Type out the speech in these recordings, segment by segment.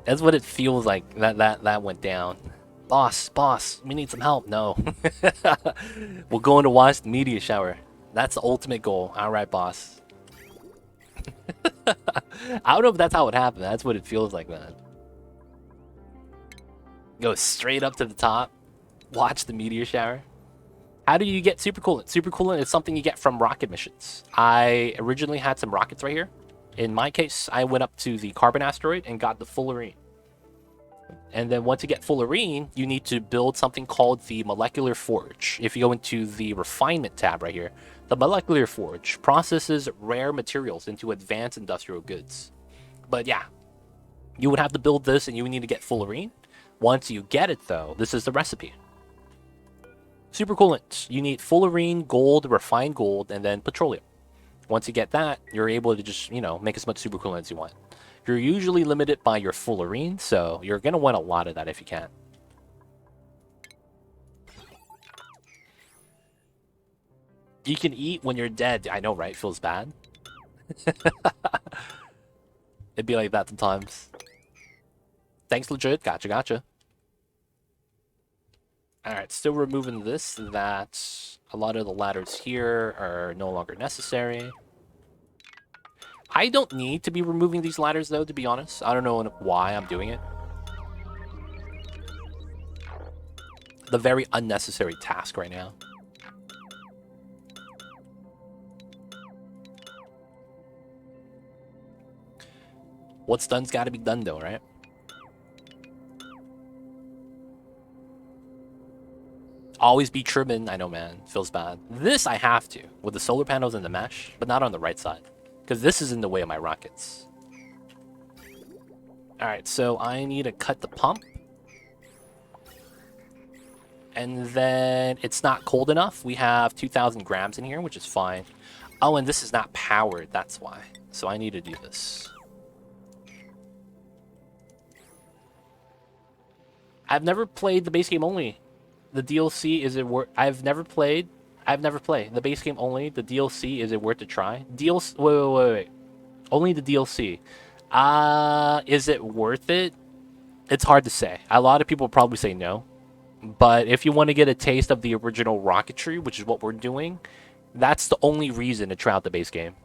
That's what it feels like. That went down. Boss, we need some help. No. We're going to watch the meteor shower. That's the ultimate goal. All right, boss. I don't know if that's how it happened. That's what it feels like, man. Go straight up to the top. Watch the meteor shower. How do you get super coolant? Super coolant is something you get from rocket missions. I originally had some rockets right here. In my case, I went up to the carbon asteroid and got the fullerene. And then once you get fullerene, you need to build something called the molecular forge. If you go into the refinement tab right here, the molecular forge processes rare materials into advanced industrial goods. But yeah, you would have to build this and you would need to get fullerene. Once you get it though, this is the recipe. Super coolant. You need fullerene, gold, refined gold, and then petroleum. Once you get that, you're able to just, make as much super coolant as you want. You're usually limited by your fullerene, so you're going to want a lot of that if you can. You can eat when you're dead. I know, right? Feels bad. It'd be like that sometimes. Thanks, legit. Gotcha. Alright, still removing this. That a lot of the ladders here are no longer necessary. I don't need to be removing these ladders, though, to be honest. I don't know why I'm doing it. The very unnecessary task right now. What's done's gotta be done, though, right? Always be trimming. I know, man. Feels bad. This I have to, with the solar panels and the mesh, but not on the right side. Because this is in the way of my rockets. Alright, so I need to cut the pump. And then it's not cold enough. We have 2,000 grams in here, which is fine. Oh, and this is not powered. That's why. So I need to do this. I've never played the base game only. The DLC, is it worth... I've never played. The base game only. The DLC, is it worth a try? DLC... Wait. Only the DLC. Is it worth it? It's hard to say. A lot of people probably say no. But if you want to get a taste of the original rocketry, which is what we're doing, that's the only reason to try out the base game.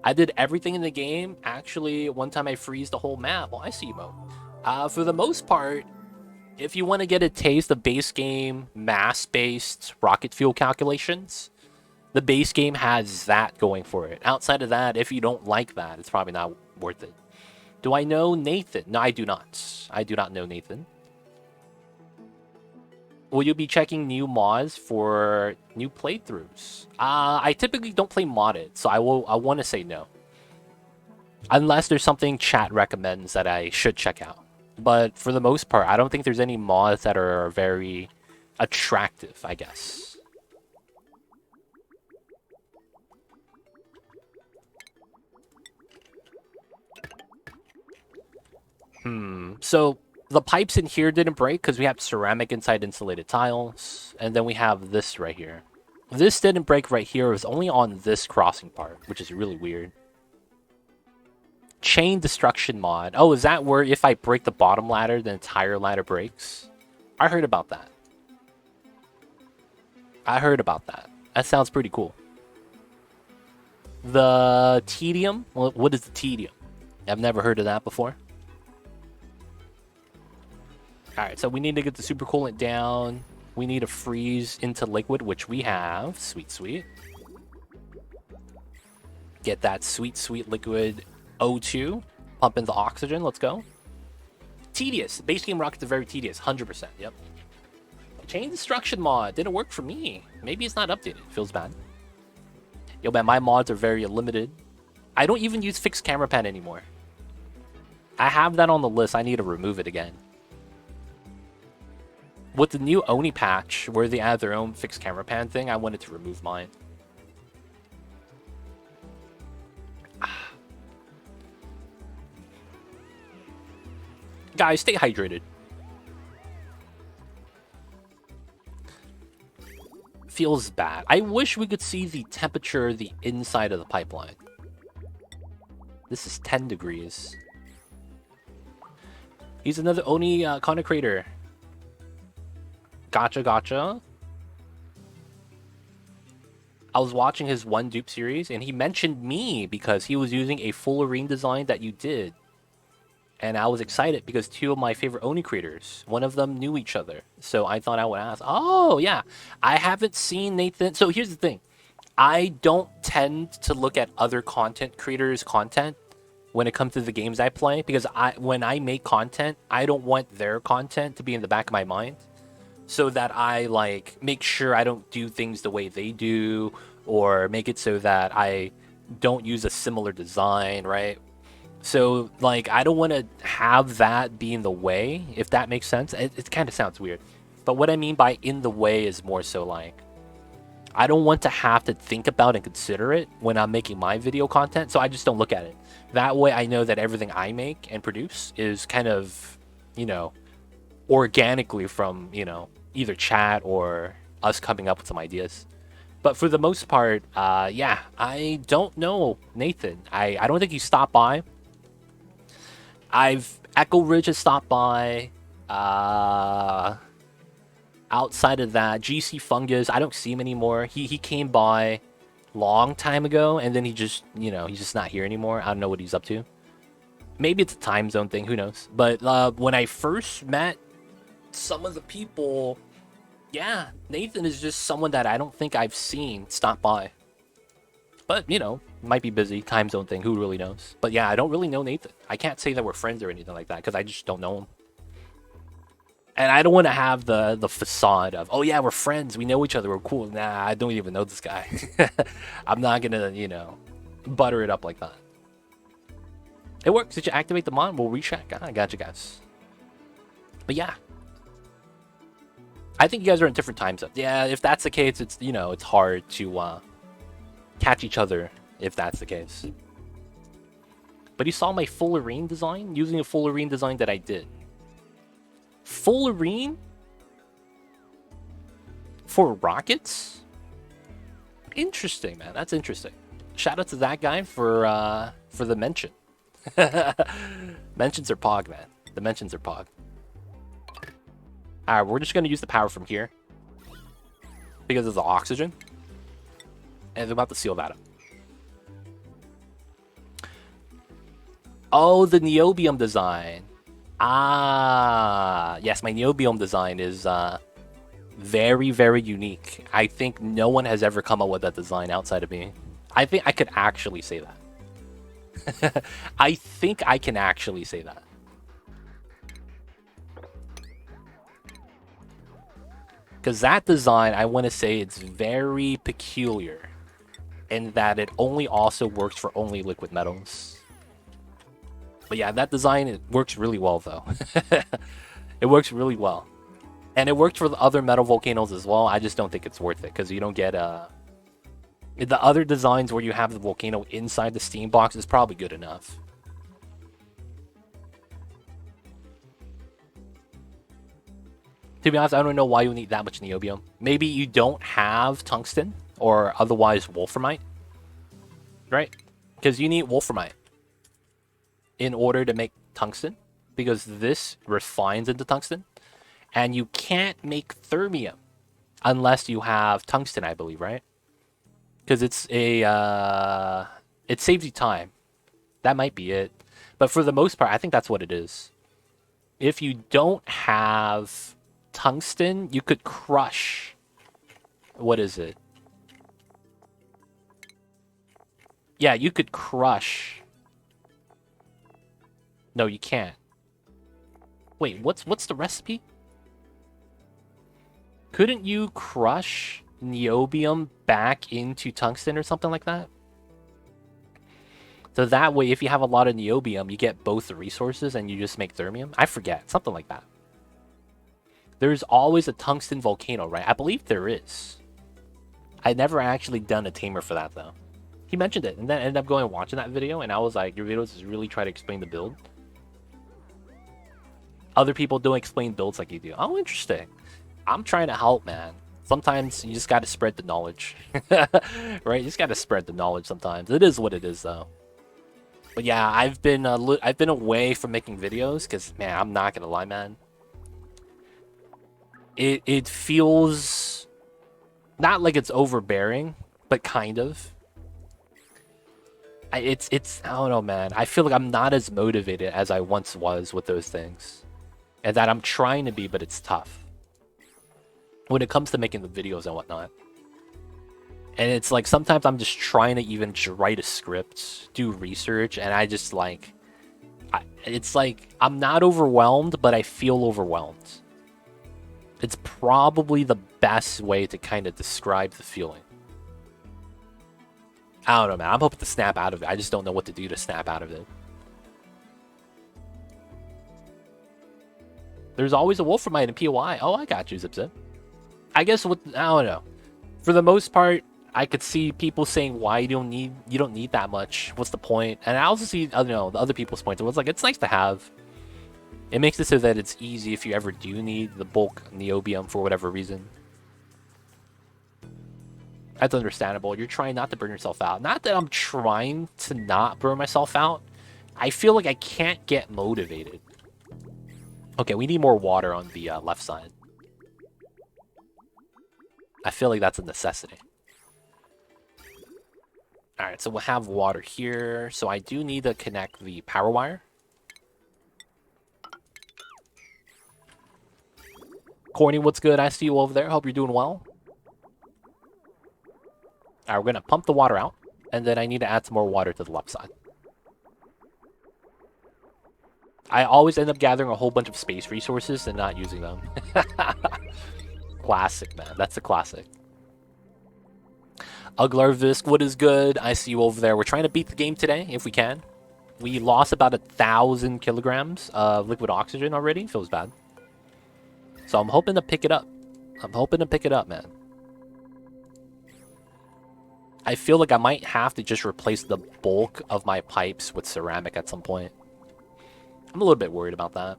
I did everything in the game. Actually, one time I freeze the whole map. Well, I see mode. For the most part, if you want to get a taste of base game mass-based rocket fuel calculations, the base game has that going for it. Outside of that, if you don't like that, it's probably not worth it. Do I know Nathan? No, I do not. I do not know Nathan. Will you be checking new mods for new playthroughs? I typically don't play modded, so I want to say no. Unless there's something chat recommends that I should check out. But for the most part, I don't think there's any mods that are very attractive, I guess. So the pipes in here didn't break because we have ceramic inside insulated tiles. And then we have this right here. This didn't break right here. It was only on this crossing part, which is really weird. Chain destruction mod. Oh, is that where if I break the bottom ladder, the entire ladder breaks? I heard about that. That sounds pretty cool. The tedium? What is the tedium? I've never heard of that before. Alright, so we need to get the super coolant down. We need to freeze into liquid, which we have. Sweet. Get that sweet liquid O2. Pump in the oxygen. Let's go. Tedious. Base game rockets are very tedious. 100%. Yep. Chain destruction mod. Didn't work for me. Maybe it's not updated. Feels bad. Yo, man, my mods are very limited. I don't even use fixed camera pan anymore. I have that on the list. I need to remove it again. With the new Oni patch, where they add their own fixed camera pan thing, I wanted to remove mine. Guys, stay hydrated. Feels bad. I wish we could see the temperature of the inside of the pipeline. This is 10 degrees. He's another Oni content creator. Gotcha, gotcha. I was watching his one dupe series, and he mentioned me because he was using a full arena design that you did. And I was excited because two of my favorite Oni creators, one of them knew each other. So I thought I would ask, oh, yeah. I haven't seen Nathan. So here's the thing. I don't tend to look at other content creators' content when it comes to the games I play because when I make content, I don't want their content to be in the back of my mind. So that I like make sure I don't do things the way they do, or make it so that I don't use a similar design, right? So like I don't want to have that be in the way, if that makes sense. It kind of sounds weird, but what I mean by in the way is more so like I don't want to have to think about and consider it when I'm making my video content, so I just don't look at it. That way I know that everything I make and produce is kind of, you know, organically from, you know, either chat or us coming up with some ideas. But for the most part, yeah, I don't know Nathan. I don't think he stopped by. Echo Ridge has stopped by. Outside of that, GC Fungus, I don't see him anymore. He came by long time ago, and then he just, you know, he's just not here anymore. I don't know what he's up to. Maybe it's a time zone thing, who knows? But when I first met some of the people, yeah, Nathan is just someone that I don't think I've seen stop by. But, you know, might be busy, time zone thing, who really knows? But yeah, I don't really know Nathan. I can't say that we're friends or anything like that, because I just don't know him. And I don't want to have the facade of, oh yeah, we're friends, we know each other, we're cool. Nah, I don't even know this guy. I'm not gonna, you know, butter it up like that. It works. Did you activate the mod? We'll recheck. I got you guys. But yeah, I think you guys are in different time zones. Yeah, if that's the case, it's, you know, it's hard to catch each other if that's the case. But you saw my full arena design? Using a full arena design that I did. Full arena? For rockets? Interesting, man. That's interesting. Shout out to that guy for the mention. Mentions are pog, man. The mentions are pog. Alright, we're just gonna use the power from here. Because of the oxygen. And we're about to seal that up. Oh, the Niobium design. Ah, yes, my Niobium design is very, very unique. I think no one has ever come up with that design outside of me. I think I could actually say that. I think I can actually say that. Because that design, I want to say it's very peculiar in that it only also works for only liquid metals. But yeah, that design, it works really well, though. It works really well. And it works for the other metal volcanoes as well. I just don't think it's worth it, because you don't get the other designs where you have the volcano inside the steam box is probably good enough. To be honest, I don't know why you need that much niobium. Maybe you don't have tungsten, or otherwise wolframite. Right? Because you need wolframite in order to make tungsten, because this refines into tungsten, and you can't make thermium unless you have tungsten, I believe, right? Because it's a it saves you time. That might be it, but for the most part, I think that's what it is. If you don't have tungsten, you could crush. What is it? Yeah, you could crush. No, you can't. Wait, what's the recipe? Couldn't you crush niobium back into tungsten or something like that? So that way, if you have a lot of niobium, you get both the resources and you just make thermium? I forget. Something like that. There's always a tungsten volcano, right? I believe there is. I'd never actually done a tamer for that, though. He mentioned it, and then I ended up going and watching that video, and I was like, your videos is really try to explain the build. Other people don't explain builds like you do. Oh, interesting. I'm trying to help, man. Sometimes you just gotta spread the knowledge. Right? You just gotta spread the knowledge sometimes. It is what it is, though. But yeah, I've been away from making videos because, man, I'm not gonna lie, man. It feels not like it's overbearing, but kind of. It's I don't know, man. I feel like I'm not as motivated as I once was with those things, and that I'm trying to be, but it's tough when it comes to making the videos and whatnot. And it's like sometimes I'm just trying to even write a script, do research, and I just like, it's like I'm not overwhelmed, but I feel overwhelmed. It's probably the best way to kind of describe the feeling. I don't know, man. I'm hoping to snap out of it. I just don't know what to do to snap out of it. There's always a Wolframite in POI. Oh, I got you, Zip Zip. I guess what I don't know. For the most part, I could see people saying why you don't need that much. What's the point? And I also see the other people's points. It was like it's nice to have. It makes it so that it's easy if you ever do need the bulk niobium for whatever reason. That's understandable. You're trying not to burn yourself out. Not that I'm trying to not burn myself out. I feel like I can't get motivated. Okay, we need more water on the left side. I feel like that's a necessity. Alright, so we'll have water here. So I do need to connect the power wire. Corny, what's good? I see you over there. Hope you're doing well. Alright, we're going to pump the water out. And then I need to add some more water to the left side. I always end up gathering a whole bunch of space resources and not using them. Classic, man. That's a classic. Uglarvisk, what is good? I see you over there. We're trying to beat the game today, if we can. We lost about 1,000 kilograms of liquid oxygen already. Feels bad. So I'm hoping to pick it up. I'm hoping to pick it up, man. I feel like I might have to just replace the bulk of my pipes with ceramic at some point. I'm a little bit worried about that.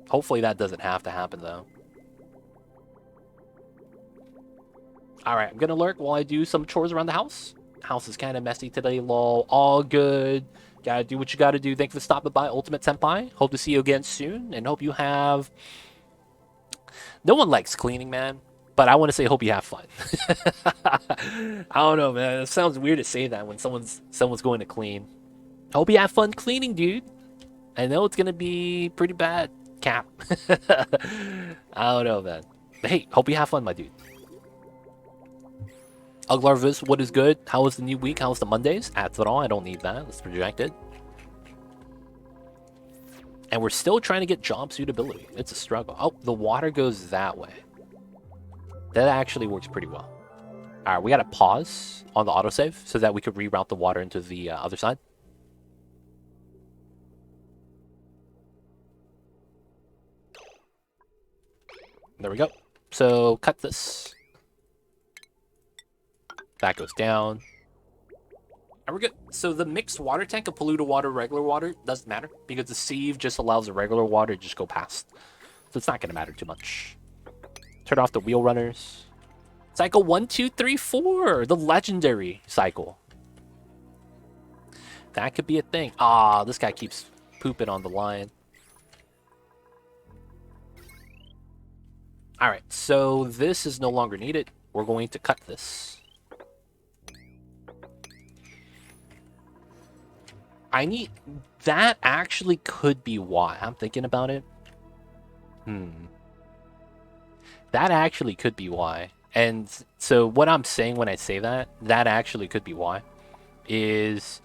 Hopefully that doesn't have to happen, though. Alright, I'm gonna lurk while I do some chores around the house. House is kind of messy today, lol. All good. Gotta do what you gotta do. Thanks for stopping by, Ultimate Senpai. Hope to see you again soon, and hope you have... No one likes cleaning, man. But I want to say hope you have fun. I don't know, man. It sounds weird to say that when someone's going to clean. Hope you have fun cleaning, dude. I know it's gonna be pretty bad, Cap. I don't know, man. But hey, hope you have fun, my dude. Uglarvis, what is good? How was the new week? How was the Mondays? That's all. I don't need that. Let's project it. And we're still trying to get job suitability. It's a struggle. Oh, the water goes that way. That actually works pretty well. All right, we got to pause on the autosave so that we could reroute the water into the other side. There we go. So cut this. That goes down. And we're good. So the mixed water tank of polluted water, regular water, doesn't matter because the sieve just allows the regular water to just go past. So it's not going to matter too much. Turn off the wheel runners. Cycle 1, 2, 3, 4. The legendary cycle. That could be a thing. Ah, this guy keeps pooping on the line. Alright, so this is no longer needed. We're going to cut this. That actually could be why. I'm thinking about it. That actually could be why. And so what I'm saying when I say that actually could be why, is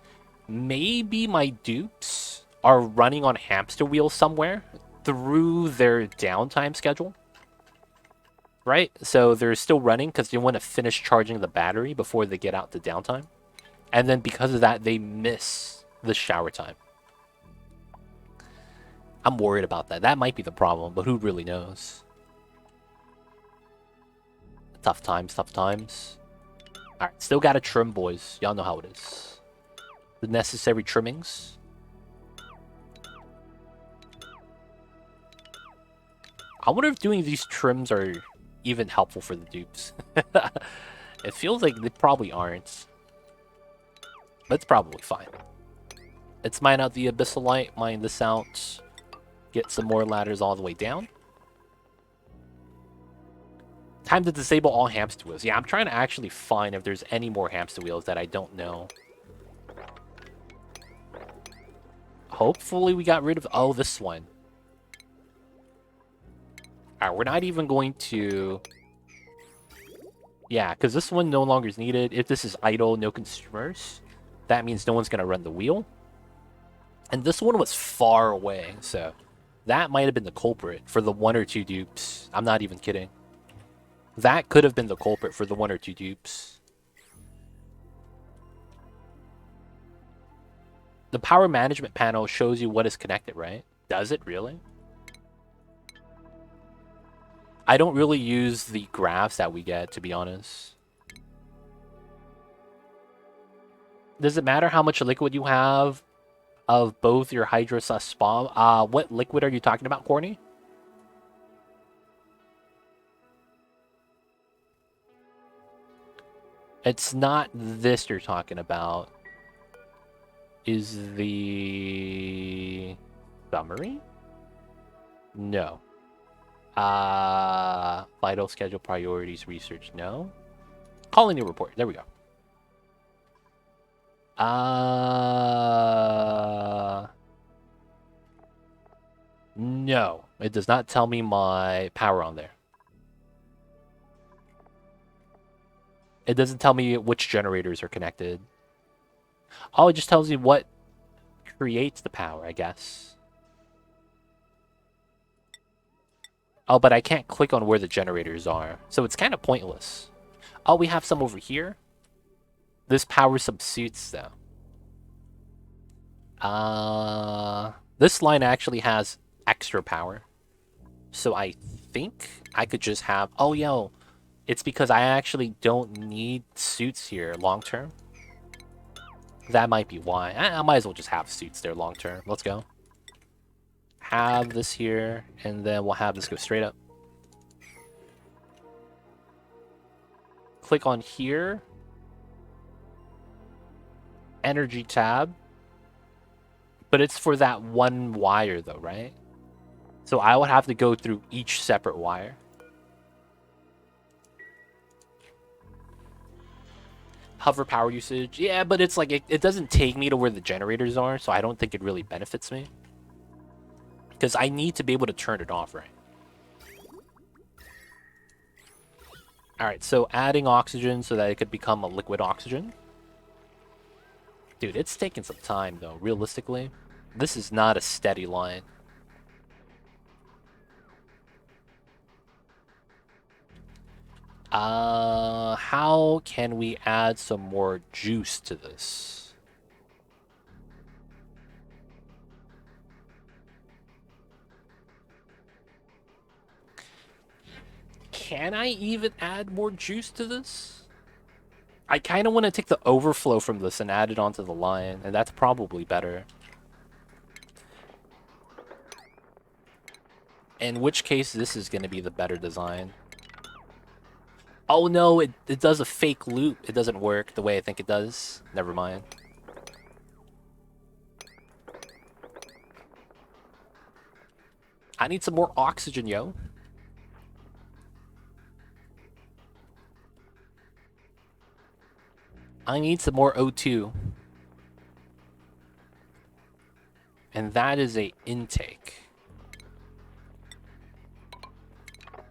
maybe my dupes are running on hamster wheels somewhere through their downtime schedule. Right? So they're still running because they want to finish charging the battery before they get out to downtime. And then because of that, they miss the shower time. I'm worried about that. That might be the problem, but who really knows? Tough times, tough times. Alright, still gotta trim, boys. Y'all know how it is. The necessary trimmings. I wonder if doing these trims are even helpful for the dupes. It feels like they probably aren't. But it's probably fine. Let's mine out the Abyssalite, mine this out, get some more ladders all the way down. Time to disable all hamster wheels. Yeah, I'm trying to actually find if there's any more hamster wheels that I don't know. Hopefully we got rid of... Oh, this one. Alright, we're not even going to... Yeah, because this one no longer is needed. If this is idle, no consumers, that means no one's going to run the wheel. And this one was far away, so that might have been the culprit for the 1 or 2 dupes. I'm not even kidding. That could have been the culprit for the 1 or 2 dupes. The power management panel shows you what is connected, right? Does it really? I don't really use the graphs that we get, to be honest. Does it matter how much liquid you have of both your Hydros Spa? What liquid are you talking about, Corny? It's not this you're talking about. Is the summary? No. Vital schedule priorities research. No. Colony report. There we go. No. It does not tell me my power on there. It doesn't tell me which generators are connected. Oh, it just tells you what creates the power, I guess. Oh, but I can't click on where the generators are, so it's kind of pointless. Oh, we have some over here. This powers some suits, though. This line actually has extra power. So I think I could just have... Oh, yo. It's because I actually don't need suits here long term. That might be why. I might as well just have suits there long term. Let's go. Have this here, and then we'll have this go straight up. Click on here. Energy tab. But it's for that one wire though, right? So I would have to go through each separate wire. Hover power usage. Yeah, but it's like, it doesn't take me to where the generators are, so I don't think it really benefits me. Because I need to be able to turn it off, right? Alright, so adding oxygen so that it could become a liquid oxygen. Dude, it's taking some time, though, realistically. This is not a steady line. How can we add some more juice to this? Can I even add more juice to this? I kind of want to take the overflow from this and add it onto the line, and that's probably better. In which case, this is going to be the better design. Oh no, it does a fake loop. It doesn't work the way I think it does. Never mind. I need some more oxygen, yo. I need some more O2. And that is a intake.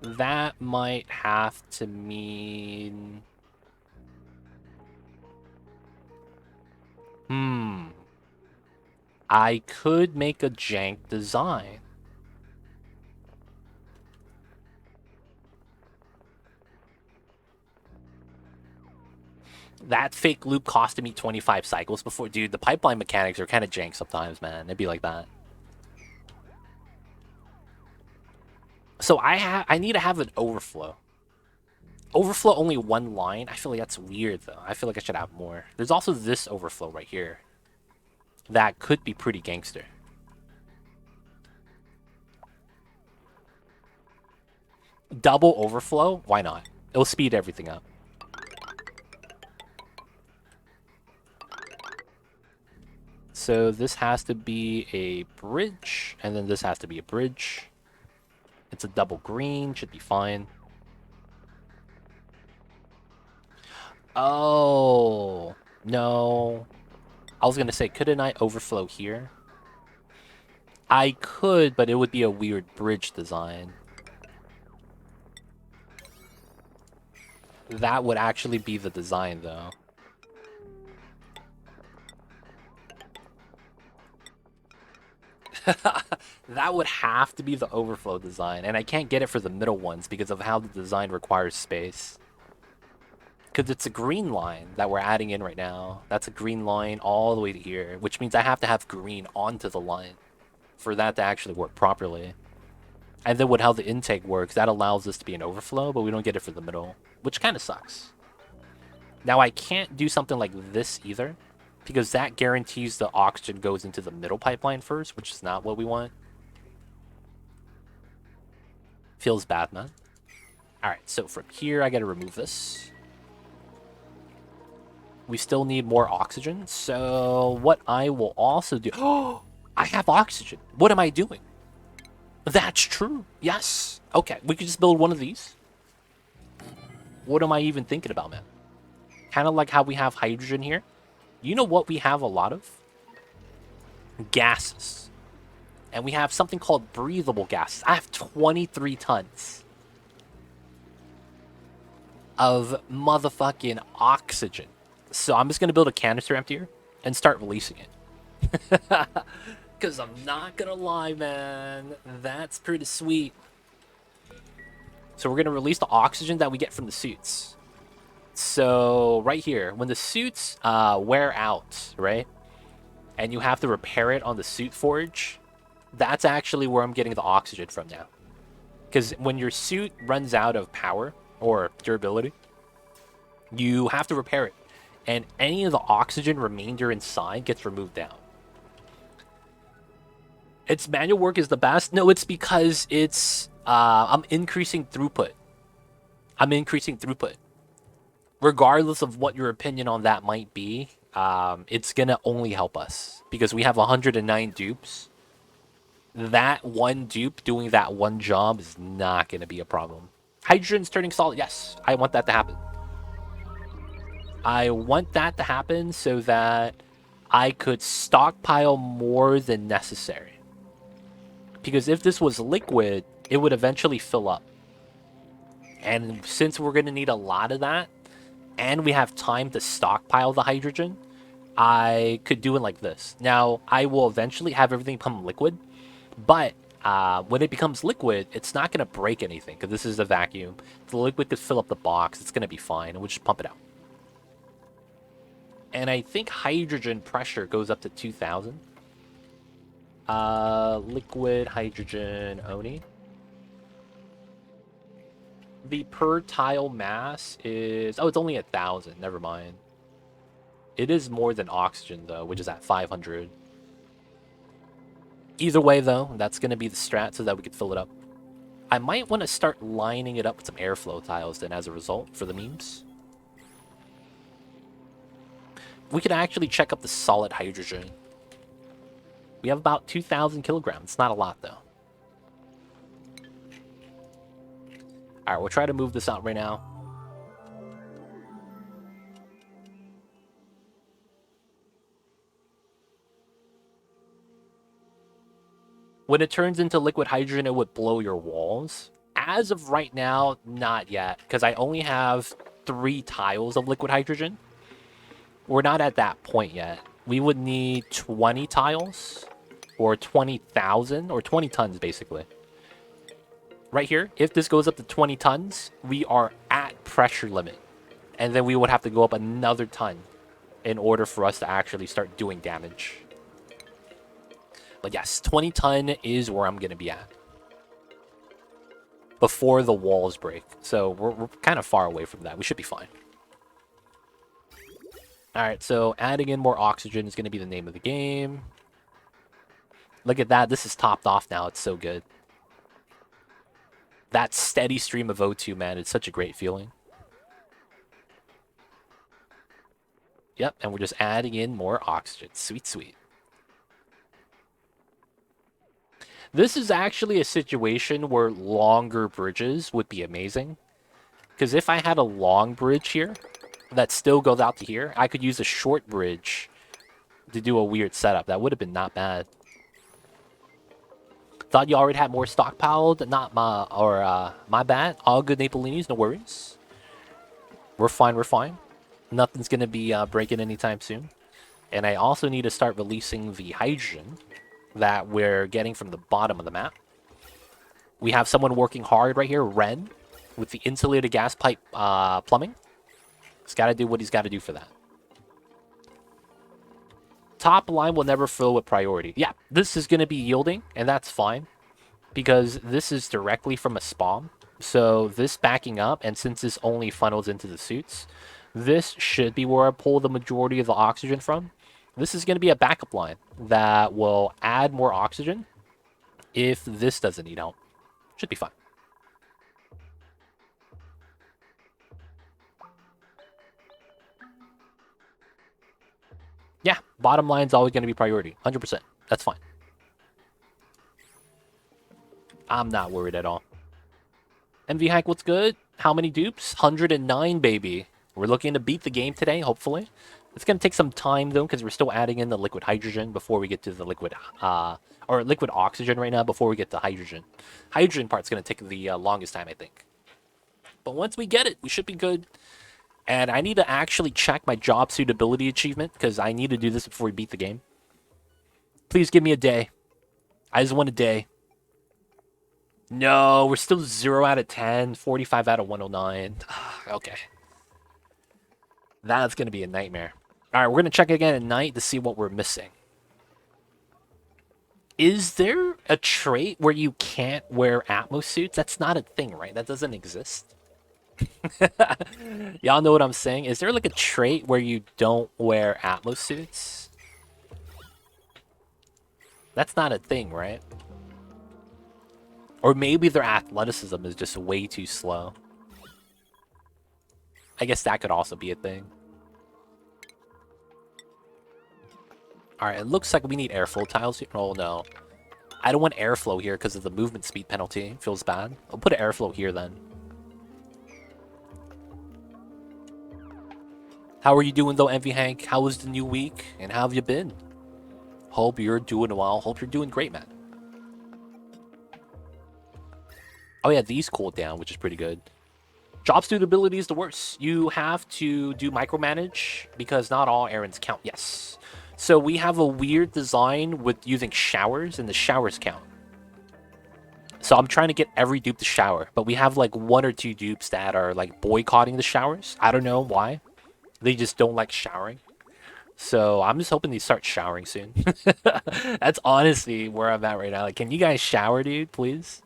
That might have to mean... I could make a jank design. That fake loop costed me 25 cycles before. Dude, the pipeline mechanics are kind of jank sometimes, man. It'd be like that. So I need to have an overflow. Overflow only one line? I feel like that's weird, though. I feel like I should have more. There's also this overflow right here. That could be pretty gangster. Double overflow? Why not? It'll speed everything up. So this has to be a bridge, and then this has to be a bridge. It's a double green, should be fine. Oh, no. I was gonna say, couldn't I overflow here? I could, but it would be a weird bridge design. That would actually be the design, though. That would have to be the overflow design, and I can't get it for the middle ones because of how the design requires space. Because it's a green line that we're adding in right now. That's a green line all the way to here, which means I have to have green onto the line for that to actually work properly. And then with how the intake works, that allows this to be an overflow, but we don't get it for the middle, which kind of sucks. Now, I can't do something like this either, because that guarantees the oxygen goes into the middle pipeline first, which is not what we want. Feels bad, man. Alright, so from here, I gotta remove this. We still need more oxygen, so what I will also do... Oh, I have oxygen. What am I doing? That's true. Yes. Okay, we could just build one of these. What am I even thinking about, man? Kind of like how we have hydrogen here. You know what we have a lot of? Gases. And we have something called breathable gases. I have 23 tons of motherfucking oxygen. So I'm just going to build a canister emptier and start releasing it. Because I'm not going to lie, man. That's pretty sweet. So we're going to release the oxygen that we get from the suits. So right here, when the suits wear out, right? And you have to repair it on the suit forge, that's actually where I'm getting the oxygen from now. Because when your suit runs out of power or durability, you have to repair it. And any of the oxygen remainder inside gets removed out. Its manual work is the best? No, it's because it's... I'm increasing throughput. I'm increasing throughput. Regardless of what your opinion on that might be, it's going to only help us. Because we have 109 dupes. That one dupe doing that one job is not going to be a problem. Hydrogen's turning solid. Yes, I want that to happen. I want that to happen so that I could stockpile more than necessary. Because if this was liquid, it would eventually fill up. And since we're going to need a lot of that, and we have time to stockpile the hydrogen, I could do it like this. Now, I will eventually have everything become liquid, but when it becomes liquid, it's not going to break anything, because this is a vacuum. The liquid could fill up the box, it's going to be fine, and we'll just pump it out. And I think hydrogen pressure goes up to 2,000. Liquid hydrogen Oni. The per tile mass is... Oh, it's only 1,000. Never mind. It is more than oxygen, though, which is at 500. Either way, though, that's going to be the strat so that we could fill it up. I might want to start lining it up with some airflow tiles then as a result for the memes. We could actually check up the solid hydrogen. We have about 2,000 kilograms. It's not a lot, though. Alright, we'll try to move this out right now. When it turns into liquid hydrogen, it would blow your walls. As of right now, not yet, because I only have 3 tiles of liquid hydrogen. We're not at that point yet. We would need 20 tiles, or 20,000, or 20 tons, basically. Right here, if this goes up to 20 tons, we are at pressure limit. And then we would have to go up another ton in order for us to actually start doing damage. But yes, 20 ton is where I'm going to be at. Before the walls break. So we're kind of far away from that. We should be fine. Alright, so adding in more oxygen is going to be the name of the game. Look at that. This is topped off now. It's so good. That steady stream of O2, man. It's such a great feeling. Yep, and we're just adding in more oxygen. Sweet, sweet. This is actually a situation where longer bridges would be amazing. Because if I had a long bridge here that still goes out to here, I could use a short bridge to do a weird setup. That would have been not bad. Thought you already had more stockpiled. Not my bad. All good Napolinis, no worries. We're fine, we're fine. Nothing's going to be breaking anytime soon. And I also need to start releasing the hydrogen that we're getting from the bottom of the map. We have someone working hard right here, Ren, with the insulated gas pipe plumbing. He's got to do what he's got to do for that. Top line will never fill with priority. Yeah, this is going to be yielding, and that's fine. Because this is directly from a spawn. So this backing up, and since this only funnels into the suits, this should be where I pull the majority of the oxygen from. This is going to be a backup line that will add more oxygen if this doesn't need help. Should be fine. Yeah, bottom line's always going to be priority. 100%. That's fine. I'm not worried at all. MV Hank, what's good? How many dupes? 109, baby. We're looking to beat the game today, hopefully. It's going to take some time, though, because we're still adding in the liquid hydrogen before we get to the liquid oxygen right now before we get to hydrogen. Hydrogen part's going to take the longest time, I think. But once we get it, we should be good. And I need to actually check my job suitability achievement, because I need to do this before we beat the game. Please give me a day. I just want a day. No, we're still 0 out of 10, 45 out of 109. Okay. That's going to be a nightmare. All right, we're going to check again at night to see what we're missing. Is there a trait where you can't wear Atmos suits? That's not a thing, right? That doesn't exist. Y'all know what I'm saying? Is there like a trait where you don't wear Atmos suits? That's not a thing, right? Or maybe their athleticism is just way too slow. I guess that could also be a thing. Alright, it looks like we need airflow tiles here. Oh no. I don't want airflow here because of the movement speed penalty. Feels bad. I'll put an airflow here then. How are you doing though, Envy Hank? How was the new week? And how have you been? Hope you're doing well. Hope you're doing great, man. Oh yeah, these cooled down, which is pretty good. Job suitability is the worst. You have to do micromanage because not all errands count. Yes. So we have a weird design with using showers, and the showers count. So I'm trying to get every dupe to shower, but we have like 1 or 2 dupes that are like boycotting the showers. I don't know why. They just don't like showering. So I'm just hoping they start showering soon. That's honestly where I'm at right now. Like, can you guys shower, dude, please?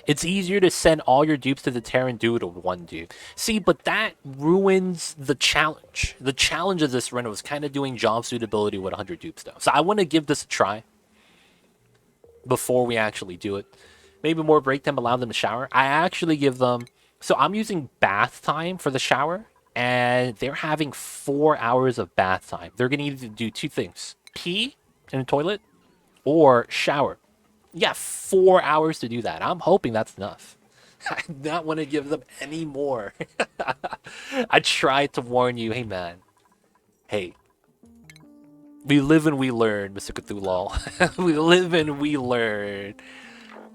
It's easier to send all your dupes to the Terran dude to one dupe. See, but that ruins the challenge. The challenge of this run was kind of doing job suitability with 100 dupes, though. So I want to give this a try before we actually do it. Maybe more break time, allow them to shower. I actually give them... So I'm using bath time for the shower, and they're having 4 hours of bath time. They're going to either do 2 things. Pee in the toilet or shower. Yeah, 4 hours to do that. I'm hoping that's enough. I do not want to give them any more. I tried to warn you. Hey, man. Hey. We live and we learn, Mr. Cthulhu. We live and we learn.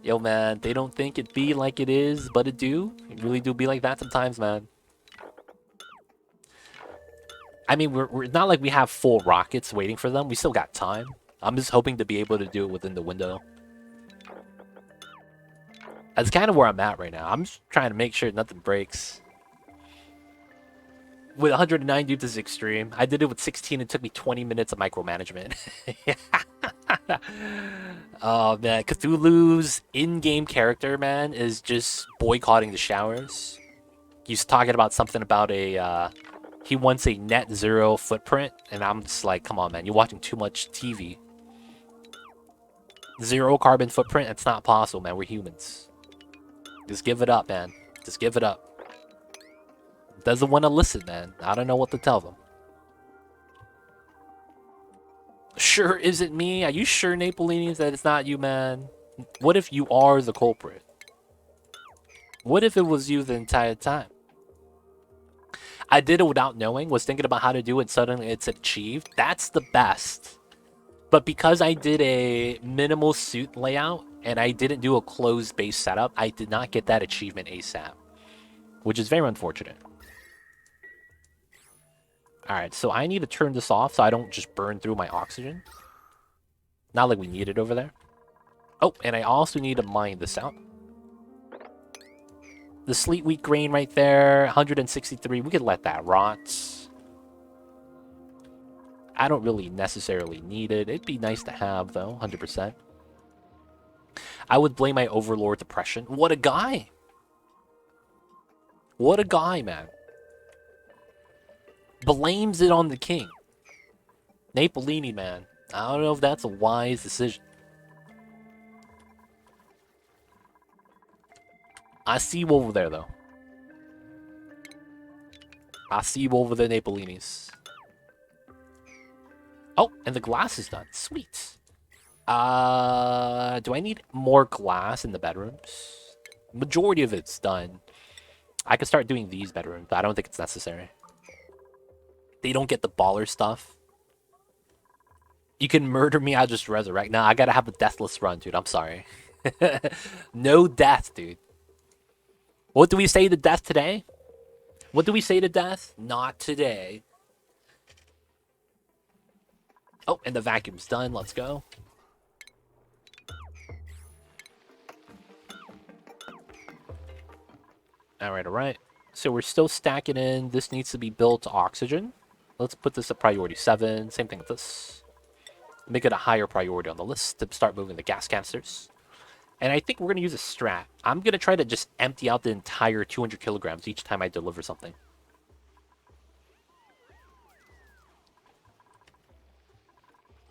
Yo, man, they don't think it be like it is, but it do. It really do be like that sometimes, man. I mean, we're not like we have full rockets waiting for them. We still got time. I'm just hoping to be able to do it within the window. That's kind of where I'm at right now. I'm just trying to make sure nothing breaks. With 109 dupes is extreme. I did it with 16. It took me 20 minutes of micromanagement. Oh, man. Cthulhu's in-game character, man, is just boycotting the showers. He's talking about something about a... he wants a net zero footprint. And I'm just like, come on, man. You're watching too much TV. Zero carbon footprint? It's not possible, man. We're humans. Just give it up, man. Just give it up. Doesn't want to listen, man. I don't know what to tell them. sure isn't me? Are you sure, Napolinis, that it's not you, man? What if you are the culprit? What if it was you the entire time? I did it without knowing, was thinking about how to do it, suddenly it's achieved. That's the best. But because I did a minimal suit layout and I didn't do a closed base setup, I did not get that achievement ASAP, which is very unfortunate. Alright, so I need to turn this off so I don't just burn through my oxygen. Not like we need it over there. Oh, and I also need to mine this out. The sleet wheat grain right there, 163. We could let that rot. I don't really necessarily need it. It'd be nice to have, though, 100%. I would blame my Overlord depression. What a guy! What a guy, man. Blames it on the king. Napolini, man. I don't know if that's a wise decision. I see you over there, though. I see you over there, Napolinis. Oh, and the glass is done. Sweet. Do I need more glass in the bedrooms? Majority of it's done. I could start doing these bedrooms, but I don't think it's necessary. They don't get the baller stuff. You can murder me, I'll just resurrect. Nah, I gotta have a deathless run, dude. I'm sorry. No death, dude. What do we say to death today? What do we say to death? Not today. Oh, and the vacuum's done. Let's go. Alright, alright. So we're still stacking in. This needs to be built to oxygen. Let's put this at priority 7. Same thing with this. Make it a higher priority on the list to start moving the gas canisters. And I think we're going to use a strat. I'm going to try to just empty out the entire 200 kilograms each time I deliver something.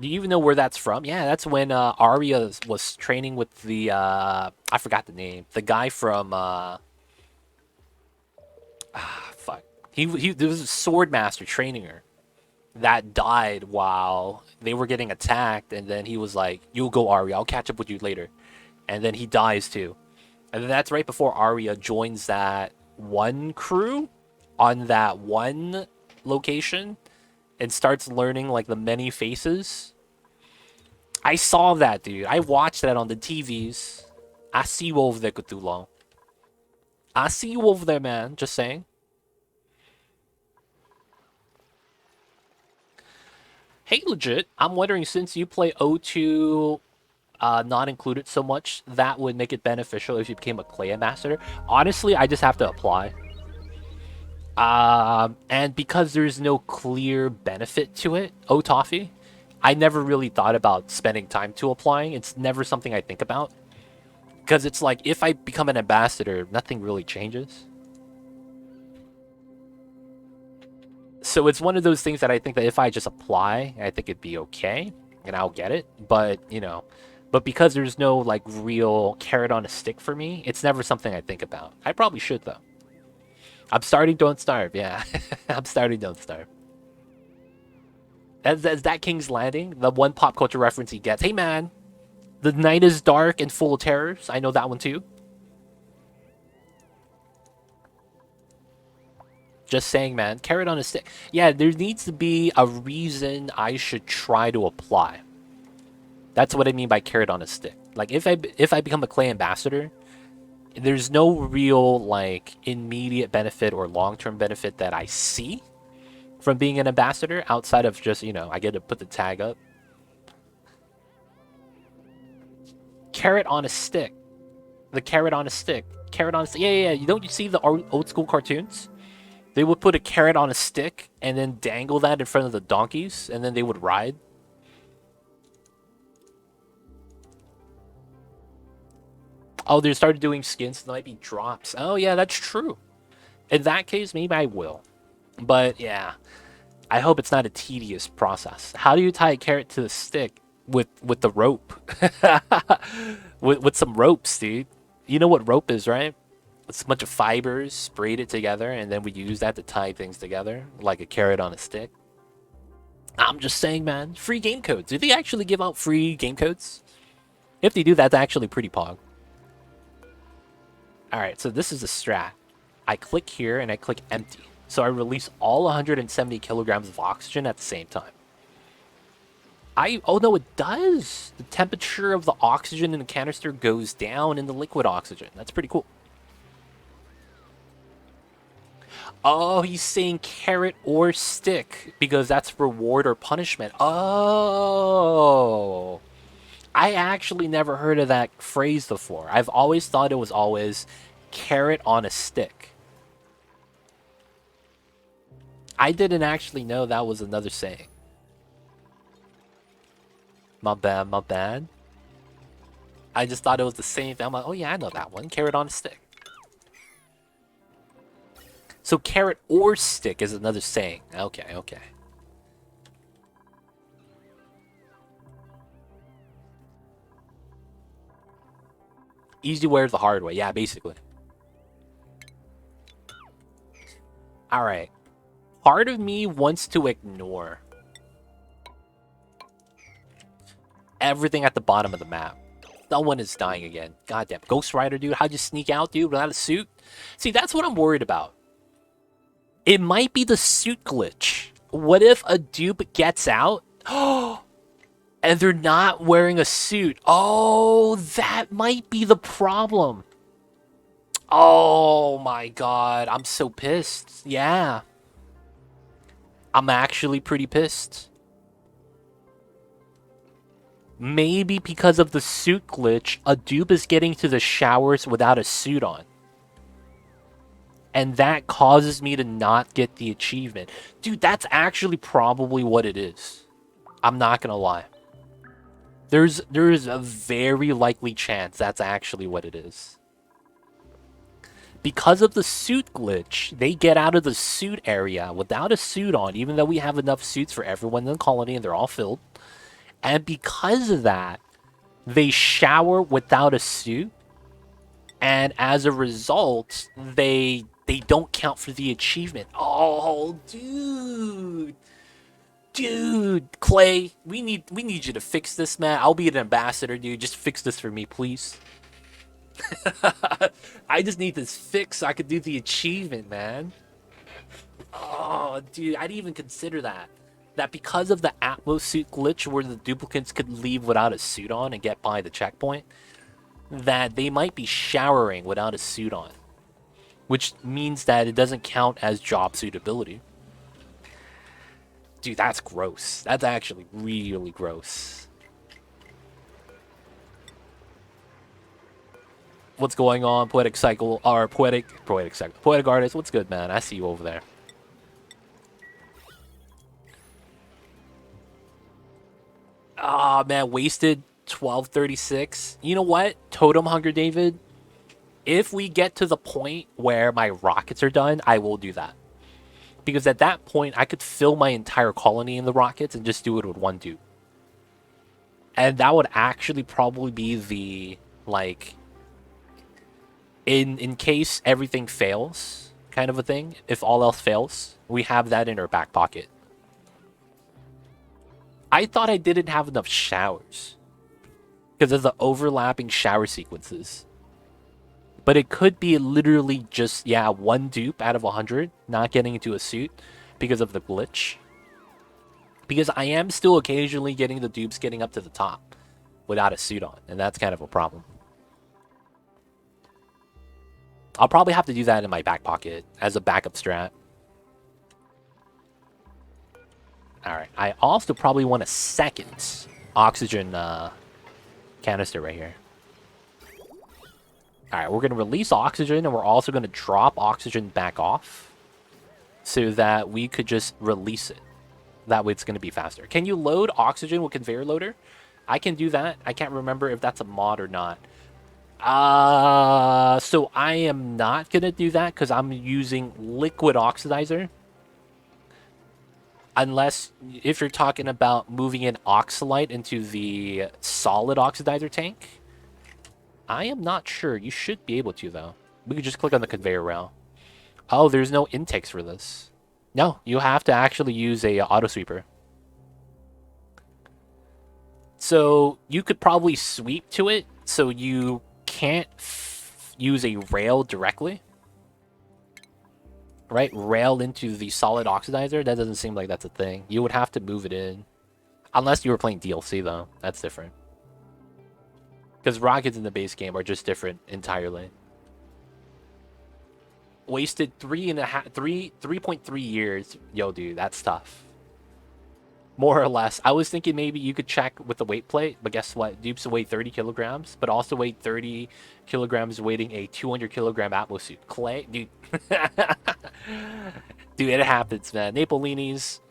Do you even know where that's from? Yeah, that's when Arya was training with the, I forgot the name. The guy from, fuck. There was a sword master training her that died while they were getting attacked. And then he was like, you'll go, Arya. I'll catch up with you later. And then he dies too. And then that's right before Arya joins that one crew on that one location and starts learning like the many faces. I saw that, dude. I watched that on the TVs. I see you over there, Cthulhu. I see you over there, man. Just saying. Hey, legit. I'm wondering, since you play O2 not included so much, that would make it beneficial if you became a clay ambassador. Honestly, I just have to apply. And because there's no clear benefit to it, Toffee, I never really thought about spending time to applying. It's never something I think about. Because it's like, if I become an ambassador, nothing really changes. So it's one of those things that I think that if I just apply, I think it'd be okay. And I'll get it. But, you know, but because there's no, like, real carrot on a stick for me, it's never something I think about. I probably should, though. I'm starting Don't Starve, yeah. I'm starting Don't Starve. As that King's Landing, the one pop culture reference he gets. Hey, man, the night is dark and full of terrors. I know that one, too. Just saying, man. Carrot on a stick. Yeah, there needs to be a reason I should try to apply. That's what I mean by carrot on a stick. Like, if I become a clay ambassador, there's no real, like, immediate benefit or long-term benefit that I see from being an ambassador outside of just, you know, I get to put the tag up. Carrot on a stick. The carrot on a stick. Carrot on a stick. Yeah. You don't see the old school cartoons? They would put a carrot on a stick and then dangle that in front of the donkeys, and then they would ride. Oh, they started doing skins. There might be drops. Oh, yeah, that's true. In that case, maybe I will. But, yeah. I hope it's not a tedious process. How do you tie a carrot to the stick? With the rope. with some ropes, dude. You know what rope is, right? It's a bunch of fibers, braided together, and then we use that to tie things together, like a carrot on a stick. I'm just saying, man. Free game codes. Do they actually give out free game codes? If they do, that's actually pretty pog. Alright, so this is a strat. I click here and I click empty. So I release all 170 kilograms of oxygen at the same time. Oh no, it does! The temperature of the oxygen in the canister goes down in the liquid oxygen. That's pretty cool. Oh, he's saying carrot or stick because that's reward or punishment. Oh, I actually never heard of that phrase before. I've always thought it was always carrot on a stick. I didn't actually know that was another saying. My bad, my bad. I just thought it was the same thing. I'm like, oh yeah, I know that one. Carrot on a stick. So carrot or stick is another saying. Okay, okay. Easy way or the hard way. Yeah, basically. Alright. Part of me wants to ignore everything at the bottom of the map. No one is dying again. Goddamn. Ghost Rider, dude. How'd you sneak out, dude, without a suit? See, that's what I'm worried about. It might be the suit glitch. What if a dupe gets out? And they're not wearing a suit. Oh, that might be the problem. Oh my god. I'm so pissed. Yeah. I'm actually pretty pissed. Maybe because of the suit glitch, a dupe is getting to the showers without a suit on. And that causes me to not get the achievement. Dude, that's actually probably what it is. I'm not gonna lie. There's a very likely chance that's actually what it is. Because of the suit glitch, they get out of the suit area without a suit on, even though we have enough suits for everyone in the colony and they're all filled. And because of that, they shower without a suit. And as a result, they don't count for the achievement. Oh, dude. Dude, Clay, we need you to fix this, man. I'll be an ambassador, dude. Just fix this for me, please. I just need this fix so I could do the achievement, man. Oh, dude, I didn't even consider that. That because of the Atmos suit glitch where the duplicates could leave without a suit on and get by the checkpoint, that they might be showering without a suit on. Which means that it doesn't count as job suitability. Dude, that's gross. That's actually really gross. What's going on, Poetic Cycle, or Poetic Artist? What's good, man? I see you over there. Ah, man, wasted 1236. You know what? Totem Hunger, David. If we get to the point where my rockets are done, I will do that. Because at that point, I could fill my entire colony in the rockets and just do it with one dude. And that would actually probably be the, like, in case everything fails kind of a thing. If all else fails, we have that in our back pocket. I thought I didn't have enough showers because of the overlapping shower sequences. But it could be literally just, yeah, one dupe out of 100 not getting into a suit because of the glitch. Because I am still occasionally getting the dupes getting up to the top without a suit on, and that's kind of a problem. I'll probably have to do that in my back pocket as a backup strat. Alright, I also probably want a second oxygen canister right here. Alright, we're going to release oxygen, and we're also going to drop oxygen back off so that we could just release it. That way it's going to be faster. Can you load oxygen with conveyor loader? I can do that. I can't remember if that's a mod or not. So I am not going to do that because I'm using liquid oxidizer. Unless, if you're talking about moving an oxalite into the solid oxidizer tank. I am not sure. You should be able to, though. We could just click on the conveyor rail. Oh, there's no intakes for this. No, you have to actually use a auto sweeper. So you could probably sweep to it, so you can't use a rail directly. Right? Rail into the solid oxidizer? That doesn't seem like that's a thing. You would have to move it in. Unless you were playing DLC, though. That's different. Because rockets in the base game are just different entirely. Wasted 3.3 years. Yo, dude, that's tough. More or less. I was thinking maybe you could check with the weight plate, but guess what? Dupes weigh 30 kilograms, but also weighed 30 kilograms weighting a 200 kilogram Atmos suit. Clay, dude. Dude, it happens, man. Napolini's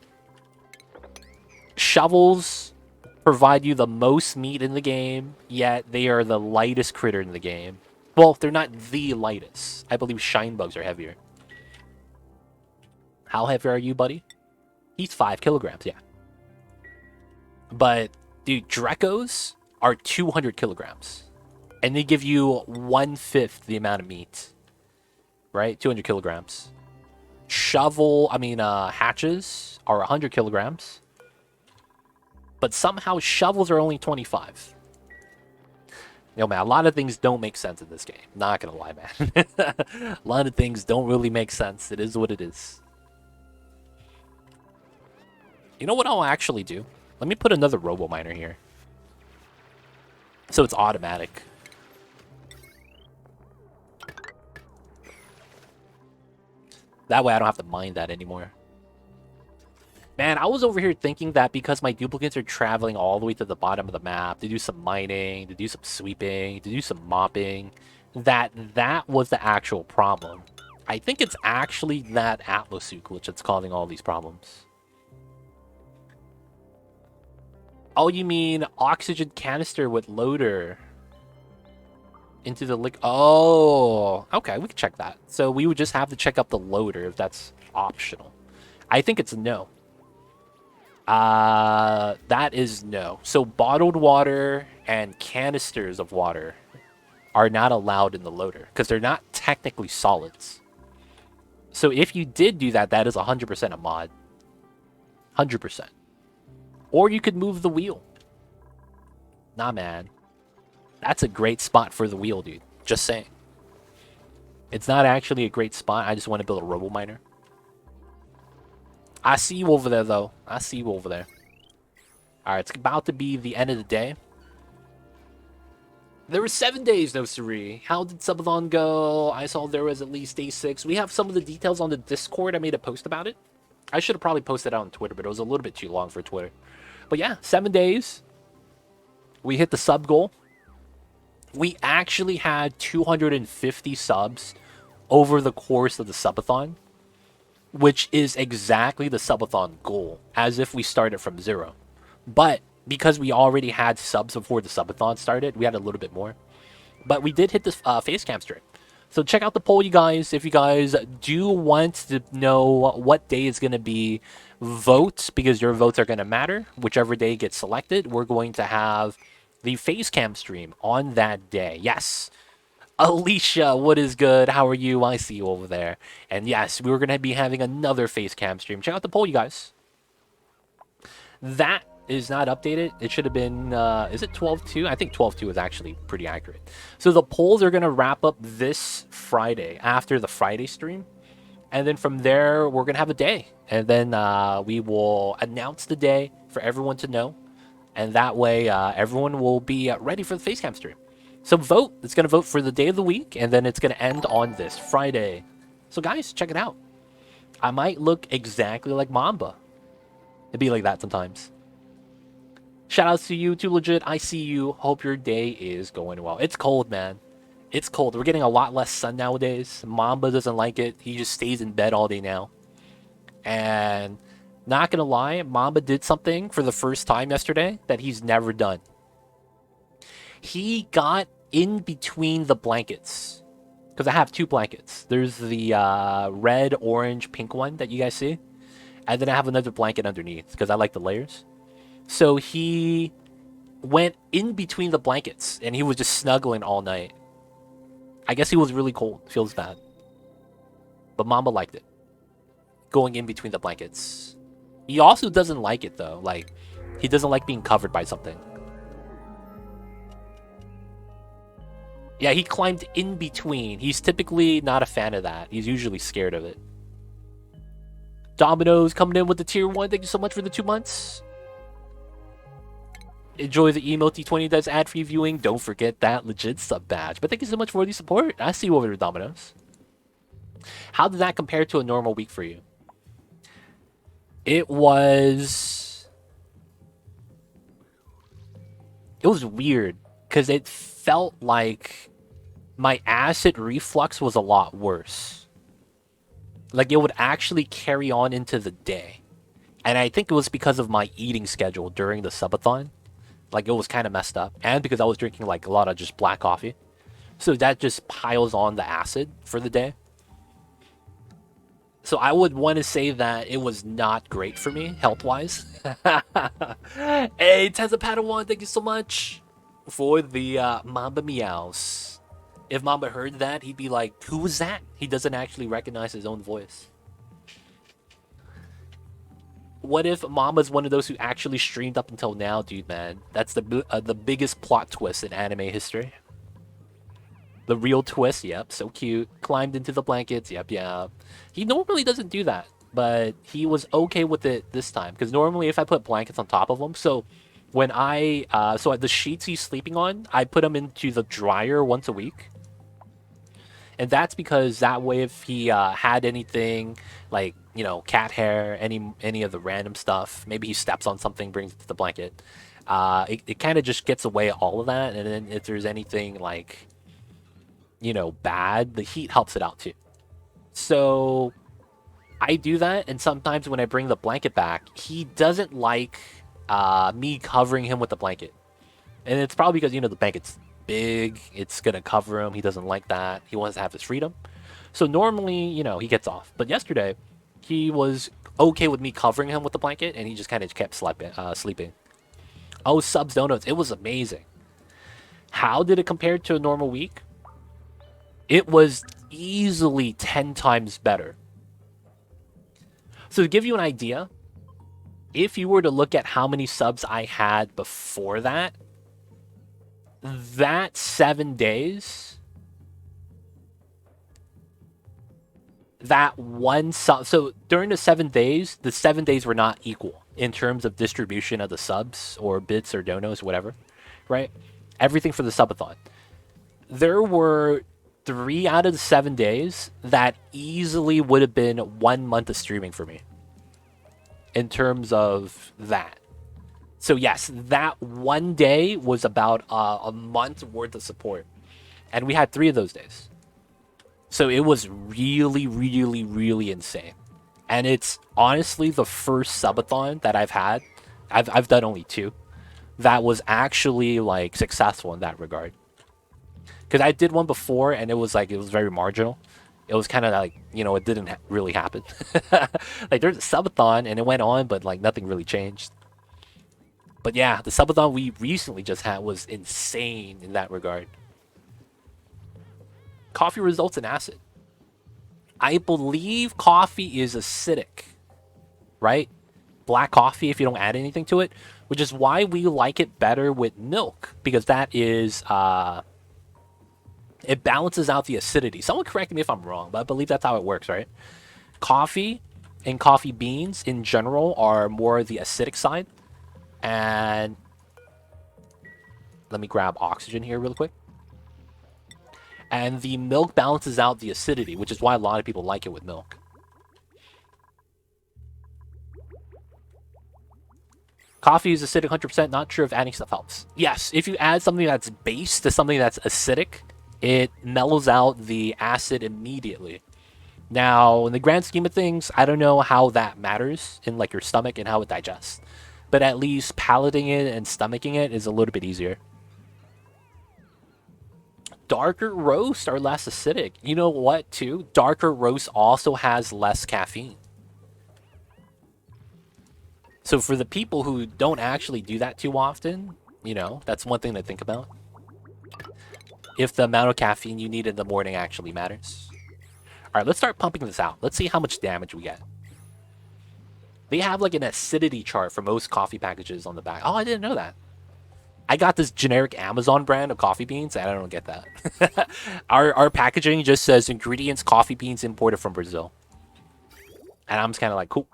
shovels provide you the most meat in the game, yet they are the lightest critter in the game. Well, they're not the lightest. I believe shine bugs are heavier. How heavy are you, buddy? He's 5 kilograms, yeah. But, dude, Drecos are 200 kilograms. And they give you 1/5 the amount of meat. Right? 200 kilograms. Hatches are 100 kilograms. But somehow shovels are only 25. Yo, man, a lot of things don't make sense in this game. Not gonna lie, man. A lot of things don't really make sense. It is what it is. You know what I'll actually do? Let me put another Robo Miner here. So it's automatic. That way I don't have to mine that anymore. Man, I was over here thinking that because my duplicates are traveling all the way to the bottom of the map to do some mining, to do some sweeping, to do some mopping, that was the actual problem. I think it's actually that Atmosuit glitch that's causing all these problems. Oh, you mean oxygen canister with loader into the lick? Oh, okay, we can check that. So we would just have to check up the loader if that's optional. I think it's no. That is no. So bottled water and canisters of water are not allowed in the loader because they're not technically solids. So if you did do that, that is 100% a mod. 100%. Or you could move the wheel. Nah, man. That's a great spot for the wheel, dude. Just saying. It's not actually a great spot. I just want to build a Robo Miner. I see you over there, though. I see you over there. Alright, it's about to be the end of the day. There were 7 days, though, Suri. How did Subathon go? I saw there was at least day 6. We have some of the details on the Discord. I made a post about it. I should have probably posted it on Twitter, but it was a little bit too long for Twitter. But yeah, 7 days. We hit the sub goal. We actually had 250 subs over the course of the subathon, which is exactly the subathon goal, as if we started from 0. But because we already had subs before the subathon started, we had a little bit more. But we did hit this face cam strip. So check out the poll, you guys. If you guys do want to know what day is going to be, vote, because your votes are going to matter. Whichever day gets selected, we're going to have the face cam stream on that day. Yes. Alicia, what is good? How are you? I see you over there. And yes, we're going to be having another face cam stream. Check out the poll, you guys. That is not updated. It should have been, is it 12.2? I think 12.2 is actually pretty accurate. So the polls are going to wrap up this Friday after the Friday stream. And then from there, we're going to have a day. And then we will announce the day for everyone to know. And that way, everyone will be ready for the Facecam stream. So vote. It's going to vote for the day of the week. And then it's going to end on this Friday. So guys, check it out. I might look exactly like Mamba. It'd be like that sometimes. Shout outs to you, Too Legit. I see you. Hope your day is going well. It's cold, man. It's cold. We're getting a lot less sun nowadays. Mamba doesn't like it. He just stays in bed all day now. And not gonna lie, Mamba did something for the first time yesterday that he's never done. He got in between the blankets. Because I have 2 blankets. There's the red, orange, pink one that you guys see. And then I have another blanket underneath because I like the layers. So he went in between the blankets and he was just snuggling all night. I guess he was really cold. Feels bad. But Mamba liked it. Going in between the blankets. He also doesn't like it though. Like, he doesn't like being covered by something. Yeah, he climbed in between. He's typically not a fan of that. He's usually scared of it. Domino's coming in with the tier 1. Thank you so much for the 2 months. Enjoy the emo T20 that's ad-free viewing. Don't forget that legit sub badge. But thank you so much for the support. I see you over there, Domino's. How did that compare to a normal week for you? It was weird because it felt like my acid reflux was a lot worse. Like it would actually carry on into the day. And I think it was because of my eating schedule during the subathon. Like it was kind of messed up. And because I was drinking like a lot of just black coffee. So that just piles on the acid for the day. So I would want to say that it was not great for me, health-wise. Hey, Teza Padawan, thank you so much for the Mamba meows. If Mamba heard that, he'd be like, who was that? He doesn't actually recognize his own voice. What if Mamba's one of those who actually streamed up until now, dude, man? That's the biggest plot twist in anime history. The real twist, yep, so cute. Climbed into the blankets, yep. He normally doesn't do that, but he was okay with it this time. Because normally if I put blankets on top of him, so when so the sheets he's sleeping on, I put them into the dryer once a week. And that's because that way if he had anything like, you know, cat hair, any of the random stuff, maybe he steps on something, brings it to the blanket, it kind of just gets away all of that. And then if there's anything like, you know, bad, the heat helps it out too. So I do that, and sometimes when I bring the blanket back, he doesn't like me covering him with the blanket. And it's probably because, you know, the blanket's big, it's gonna cover him, he doesn't like that, he wants to have his freedom. So normally, you know, he gets off. But yesterday, he was okay with me covering him with the blanket, and he just kind of kept sleeping. Oh, subs donuts, it was amazing. How did it compare to a normal week? It was easily 10 times better. So to give you an idea, if you were to look at how many subs I had before that 7 days, that one sub, so during the 7 days, the 7 days were not equal in terms of distribution of the subs or bits or donos, whatever, right? Everything for the subathon. There were 3 out of the 7 days that easily would have been 1 month of streaming for me in terms of that. So yes, that one day was about a month worth of support, and we had 3 of those days. So it was really, really, really insane. And it's honestly the first subathon that I've had. I've done only 2 that was actually like successful in that regard. Because I did one before, and it was very marginal. It was kind of like, you know, it didn't really happen. Like, there's a subathon, and it went on, but, like, nothing really changed. But yeah, the subathon we recently just had was insane in that regard. Coffee results in acid. I believe coffee is acidic, right? Black coffee, if you don't add anything to it, which is why we like it better with milk, because that is... it balances out the acidity. Someone correct me if I'm wrong, but I believe that's how it works, right? Coffee and coffee beans in general are more the acidic side. And let me grab oxygen here real quick. And the milk balances out the acidity, which is why a lot of people like it with milk. Coffee is acidic 100%. Not sure if adding stuff helps. Yes, if you add something that's base to something that's acidic, it mellows out the acid immediately. Now, in the grand scheme of things, I don't know how that matters in like your stomach and how it digests. But at least palating it and stomaching it is a little bit easier. Darker roast are less acidic. You know what, too? Darker roast also has less caffeine. So for the people who don't actually do that too often, you know, that's one thing to think about. If the amount of caffeine you need in the morning actually matters. All right, let's start pumping this out. Let's see how much damage we get. They have like an acidity chart for most coffee packages on the back. Oh, I didn't know that. I got this generic Amazon brand of coffee beans, and I don't get that. Our packaging just says ingredients coffee beans imported from Brazil. And I'm just kind of like, cool.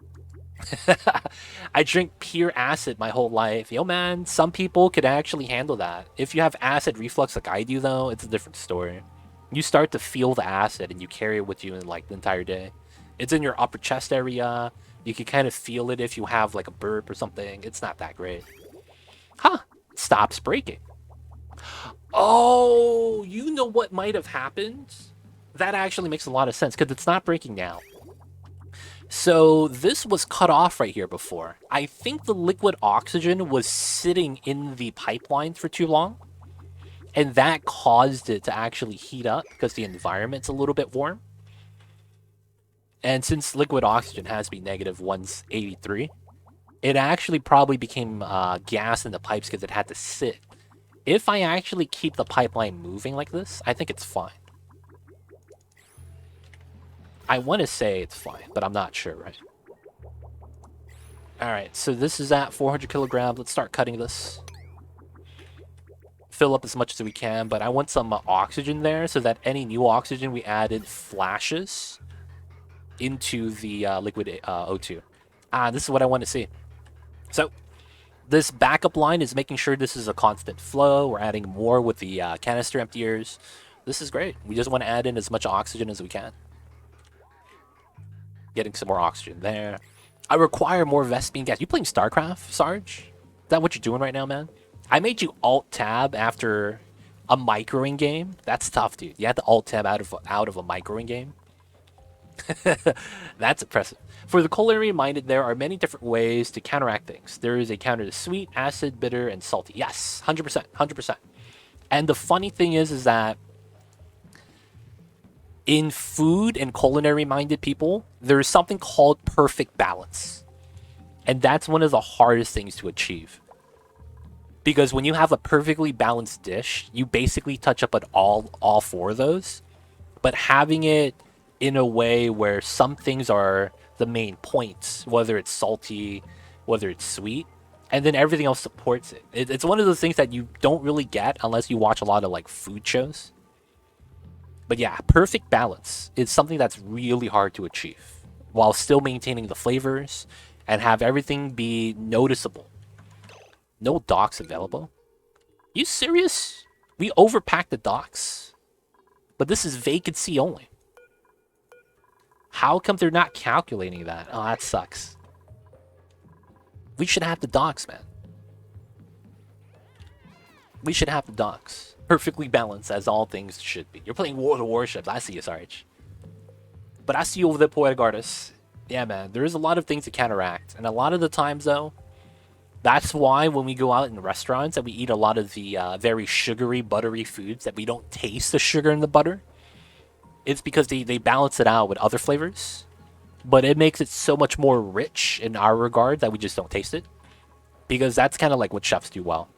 I drink pure acid my whole life. Yo, man, some people could actually handle that. If you have acid reflux like I do, though, it's a different story. You start to feel the acid and you carry it with you in like the entire day. It's in your upper chest area. You can kind of feel it if you have like a burp or something. It's not that great. Huh. Stops breaking. Oh, you know what might have happened? That actually makes a lot of sense because it's not breaking now. So this was cut off right here before. I think the liquid oxygen was sitting in the pipeline for too long. And that caused it to actually heat up because the environment's a little bit warm. And since liquid oxygen has to be negative 183, it actually probably became gas in the pipes because it had to sit. If I actually keep the pipeline moving like this, I think it's fine. I want to say it's fine, but I'm not sure, right? Alright, so this is at 400 kilograms. Let's start cutting this. Fill up as much as we can, but I want some oxygen there so that any new oxygen we added flashes into the liquid O2. This is what I want to see. So, this backup line is making sure this is a constant flow. We're adding more with the canister emptiers. This is great. We just want to add in as much oxygen as we can. Getting some more oxygen there. I require more Vespine gas. You playing StarCraft, Sarge? Is that what you're doing right now, man? I made you Alt-Tab after a microing game. That's tough, dude. You had to Alt-Tab out of a microing game. That's impressive. For the culinary minded, there are many different ways to counteract things. There is a counter to sweet, acid, bitter, and salty. Yes, 100%, 100%. And the funny thing is that in food and culinary minded people, there's something called perfect balance. And that's one of the hardest things to achieve. Because when you have a perfectly balanced dish, you basically touch up on all four of those. But having it in a way where some things are the main points, whether it's salty, whether it's sweet, and then everything else supports it. It's one of those things that you don't really get unless you watch a lot of like food shows. But yeah, perfect balance is something that's really hard to achieve while still maintaining the flavors and have everything be noticeable. No docks available? You serious? We overpacked the docks? But this is vacancy only. How come they're not calculating that? Oh, that sucks. We should have the docks, man. We should have the docks. Perfectly balanced as all things should be. You're playing World of Warships. I see you, Sarge. But I see you over there, Poetic Artist. Yeah, man. There is a lot of things to counteract. And a lot of the times, though, that's why when we go out in restaurants and we eat a lot of the very sugary, buttery foods that we don't taste the sugar in the butter, it's because they balance it out with other flavors. But it makes it so much more rich in our regard that we just don't taste it. Because that's kind of like what chefs do well.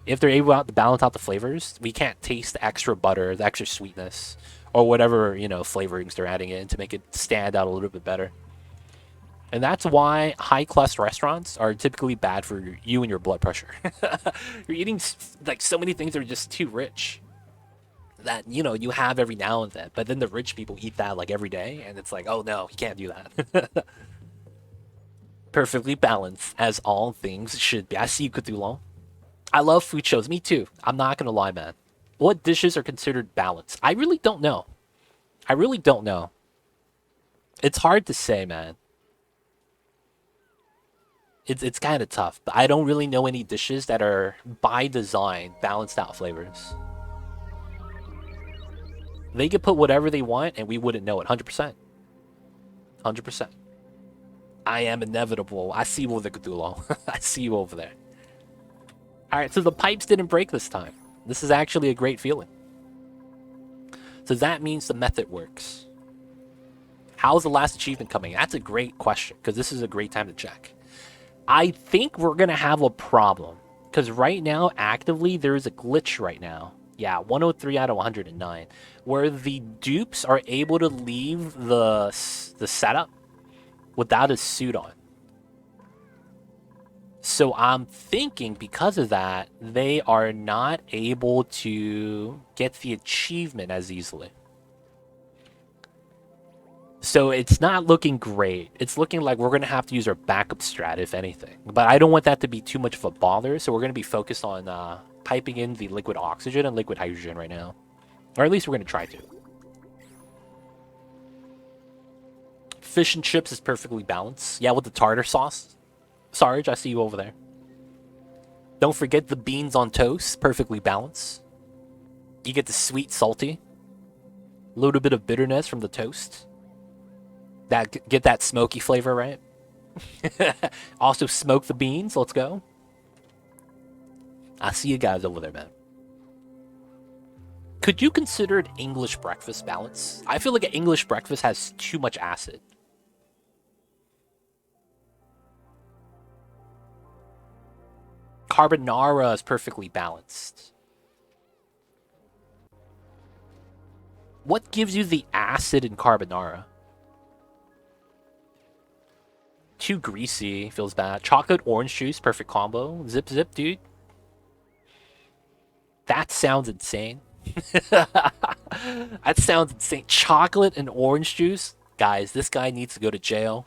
If they're able to balance out the flavors, we can't taste the extra butter, the extra sweetness, or whatever, flavorings they're adding in to make it stand out a little bit better. And that's why high-class restaurants are typically bad for you and your blood pressure. You're eating like so many things that are just too rich that, you have every now and then. But then the rich people eat that like every day, and it's like, oh no, you can't do that. Perfectly balanced, as all things should be. I see you, Cthulhu. I love food shows. Me too. I'm not going to lie, man. What dishes are considered balanced? I really don't know. I really don't know. It's hard to say, man. It's kind of tough. But I don't really know any dishes that are, by design, balanced out flavors. They could put whatever they want, and we wouldn't know it. 100%. 100%. I am inevitable. I see you over there, Cthulhu. I see you over there. Alright, so the pipes didn't break this time. This is actually a great feeling. So that means the method works. How's the last achievement coming? That's a great question, because this is a great time to check. I think we're going to have a problem, because right now, actively, there is a glitch right now. Yeah, 103 out of 109, where the dupes are able to leave the setup without a suit on. So I'm thinking because of that, they are not able to get the achievement as easily. So it's not looking great. It's looking like we're going to have to use our backup strat, if anything. But I don't want that to be too much of a bother, so we're going to be focused on piping in the liquid oxygen and liquid hydrogen right now. Or at least we're going to try to. Fish and chips is perfectly balanced. Yeah, with the tartar sauce. Sarge, I see you over there. Don't forget the beans on toast, perfectly balanced. You get the sweet, salty. A little bit of bitterness from the toast. Get that smoky flavor, right? Also smoke the beans. Let's go. I see you guys over there, man. Could you consider an English breakfast balance? I feel like an English breakfast has too much acid. Carbonara is perfectly balanced. What gives you the acid in carbonara? Too greasy, feels bad. Chocolate orange juice, perfect combo. Zip zip, dude. That sounds insane. That sounds insane. Chocolate and orange juice? Guys, this guy needs to go to jail.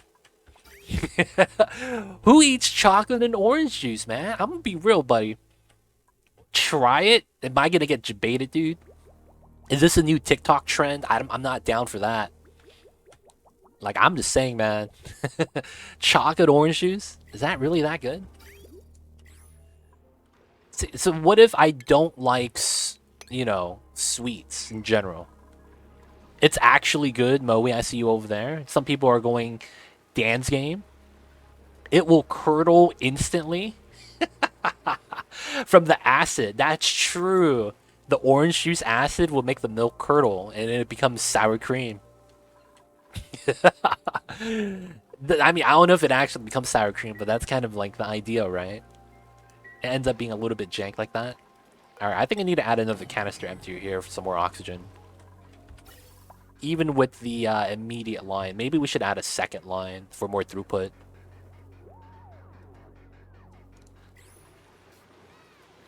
Who eats chocolate and orange juice, man? I'm gonna be real, buddy. Try it. Am I gonna get debated, dude? Is this a new TikTok trend? I'm not down for that. Like, I'm just saying, man. Chocolate orange juice? Is that really that good? So what if I don't like, you know, sweets in general? It's actually good, Moe. I see you over there. Some people are going Dan's game. It will curdle instantly from the acid. That's true. The orange juice acid will make the milk curdle, and it becomes sour cream. I mean, I don't know if it actually becomes sour cream, but that's kind of like the idea, right? It ends up being a little bit jank like that. Alright, I think I need to add another canister empty here for some more oxygen. Even with the immediate line. Maybe we should add a second line for more throughput.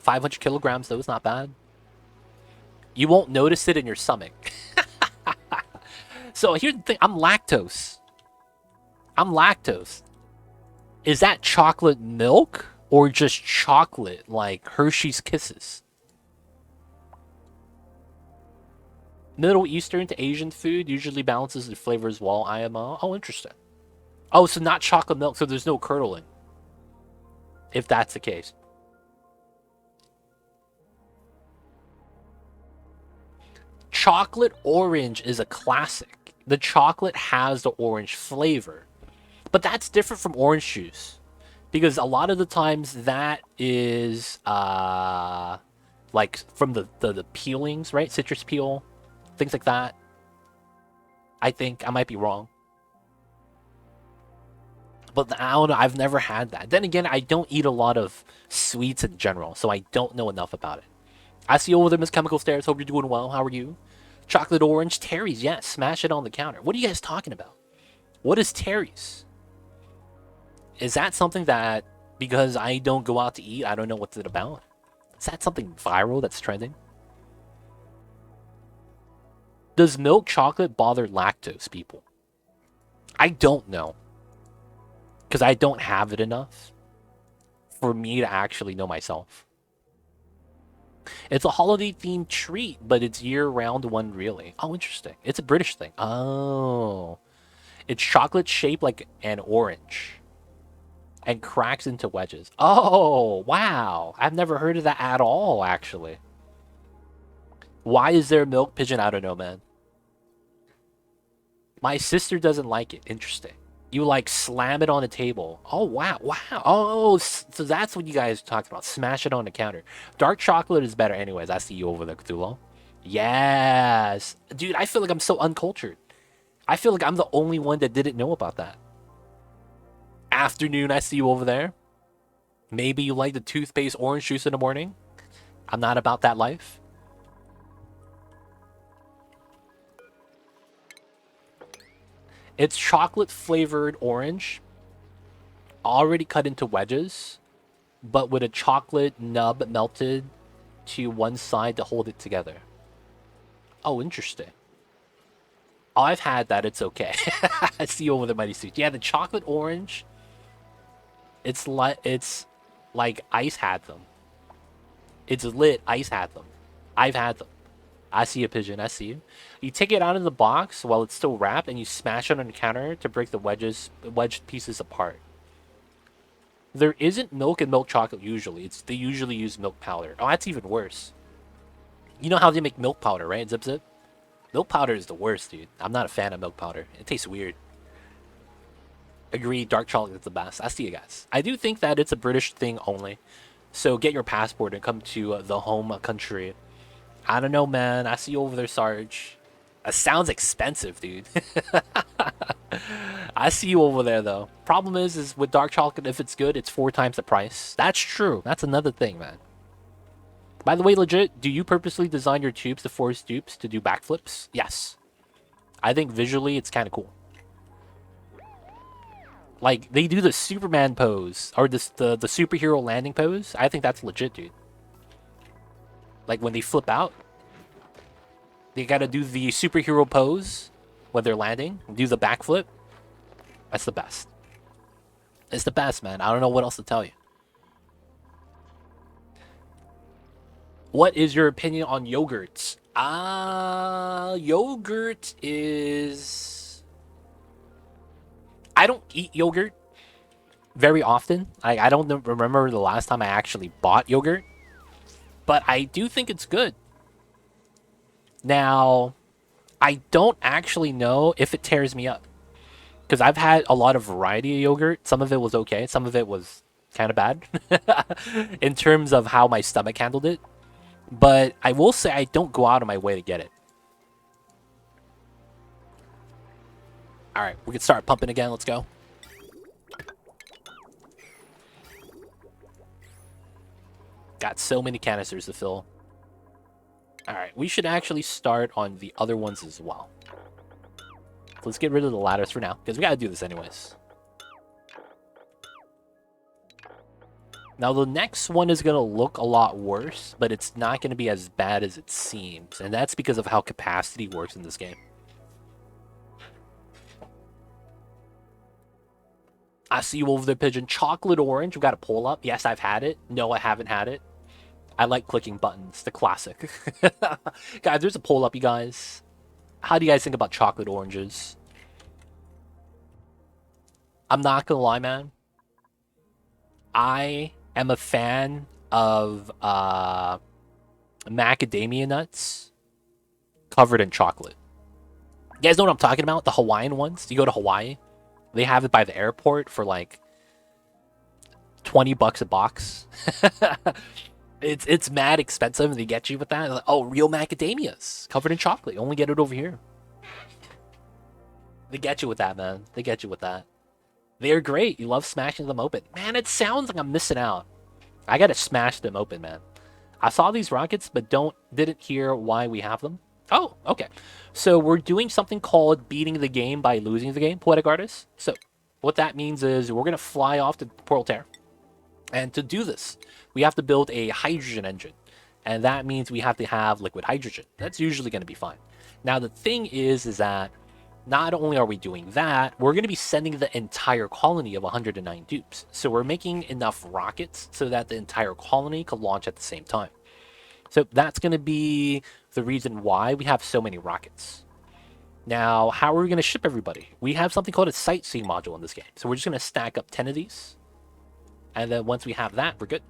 500 kilograms, though, is not bad. You won't notice it in your stomach. So here's the thing. I'm lactose. Is that chocolate milk or just chocolate like Hershey's Kisses? Middle Eastern to Asian food usually balances the flavor as well, IMO. Oh, interesting. Oh, so not chocolate milk, so there's no curdling. If that's the case. Chocolate orange is a classic. The chocolate has the orange flavor. But that's different from orange juice. Because a lot of the times that is like from the peelings, right? Citrus peel, things like that. I think I might be wrong. But I don't know, I've never had that. Then again, I don't eat a lot of sweets in general, so I don't know enough about it. I see you over there, Miss Chemical Stairs. Hope you're doing well. How are you? Chocolate orange. Terry's, yes. Smash it on the counter. What are you guys talking about? What is Terry's? Is that something that, because I don't go out to eat, I don't know what's it about? Is that something viral that's trending? Does milk chocolate bother lactose people? I don't know. Because I don't have it enough for me to actually know myself. It's a holiday-themed treat, but it's year-round one, really. Oh, interesting. It's a British thing. Oh. It's chocolate-shaped like an orange. And cracks into wedges. Oh, wow. I've never heard of that at all, actually. Why is there milk pigeon? I don't know, man. My sister doesn't like it. Interesting. You, like, slam it on the table. Oh, wow. Wow. Oh, so that's what you guys talked about. Smash it on the counter. Dark chocolate is better anyways. I see you over there, Cthulhu. Yes. Dude, I feel like I'm so uncultured. I feel like I'm the only one that didn't know about that. Afternoon, I see you over there. Maybe you like the toothpaste orange juice in the morning. I'm not about that life. It's chocolate flavored orange, already cut into wedges. but with a chocolate nub melted to one side to hold it together. Oh, interesting. Oh, I've had that. It's okay. I see you over the Mighty Suit. Yeah, the chocolate orange. It's like Ice had them. It's lit. Ice had them. I've had them. I see a pigeon. I see you. You take it out of the box while it's still wrapped, and you smash it on the counter to break the wedged pieces apart. There isn't milk in milk chocolate usually. They usually use milk powder. Oh, that's even worse. You know how they make milk powder, right? Zip zip. Milk powder is the worst, dude. I'm not a fan of milk powder. It tastes weird. Agree, dark chocolate is the best. I see you guys. I do think that it's a British thing only. So get your passport and come to the home country. I don't know, man. I see you over there, Sarge. That sounds expensive, dude. I see you over there, though. Problem is with dark chocolate, if it's good, it's 4 times the price. That's true. That's another thing, man. By the way, legit, do you purposely design your tubes to force dupes to do backflips? Yes. I think visually it's kind of cool. Like, they do the Superman pose, or the superhero landing pose. I think that's legit, dude. Like, when they flip out, they gotta do the superhero pose when they're landing, do the backflip. That's the best. It's the best, man. I don't know what else to tell you. What is your opinion on yogurts? Yogurt is... I don't eat yogurt very often. I don't remember the last time I actually bought yogurt. But I do think it's good. Now, I don't actually know if it tears me up. Because I've had a lot of variety of yogurt. Some of it was okay. Some of it was kind of bad. In terms of how my stomach handled it. But I will say I don't go out of my way to get it. Alright, we can start pumping again. Let's go. Got so many canisters to fill. Alright, we should actually start on the other ones as well. So let's get rid of the ladders for now, because we gotta do this anyways. Now the next one is gonna look a lot worse, but it's not gonna be as bad as it seems, and that's because of how capacity works in this game. I see you over there, pigeon. Chocolate orange, we got a pull up. Yes, I've had it. No, I haven't had it. I like clicking buttons, the classic. Guys, there's a pull up, you guys. How do you guys think about chocolate oranges? I'm not gonna lie, man. I am a fan of macadamia nuts covered in chocolate. You guys know what I'm talking about? The Hawaiian ones. You go to Hawaii, they have it by the airport for like $20 a box. It's mad expensive, and they get you with that. Like, oh, real macadamias covered in chocolate. You only get it over here. They get you with that, man. They get you with that. They're great. You love smashing them open. Man, it sounds like I'm missing out. I gotta smash them open, man. I saw these rockets, but didn't hear why we have them. Oh, okay. So we're doing something called beating the game by losing the game, Poetic Artist. So what that means is we're gonna fly off to Portal Terror. And to do this, we have to build a hydrogen engine. And that means we have to have liquid hydrogen. That's usually going to be fine. Now, the thing is that not only are we doing that, we're going to be sending the entire colony of 109 dupes. So we're making enough rockets so that the entire colony can launch at the same time. So that's going to be the reason why we have so many rockets. Now, how are we going to ship everybody? We have something called a sightseeing module in this game. So we're just going to stack up 10 of these. And then once we have that, we're good.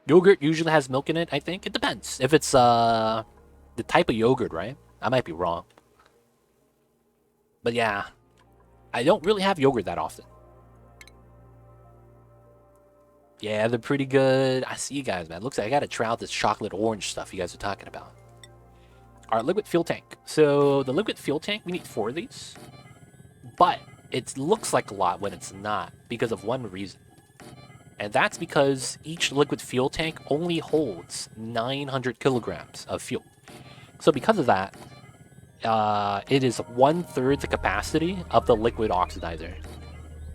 Yogurt usually has milk in it, I think. It depends. If it's the type of yogurt, right? I might be wrong. But yeah, I don't really have yogurt that often. Yeah, they're pretty good. I see you guys, man. Looks like I gotta try out this chocolate orange stuff you guys are talking about. Our liquid fuel tank. So the liquid fuel tank, we need 4 of these. But it looks like a lot when it's not, because of one reason. And that's because each liquid fuel tank only holds 900 kilograms of fuel. So because of that, it is 1/3 the capacity of the liquid oxidizer.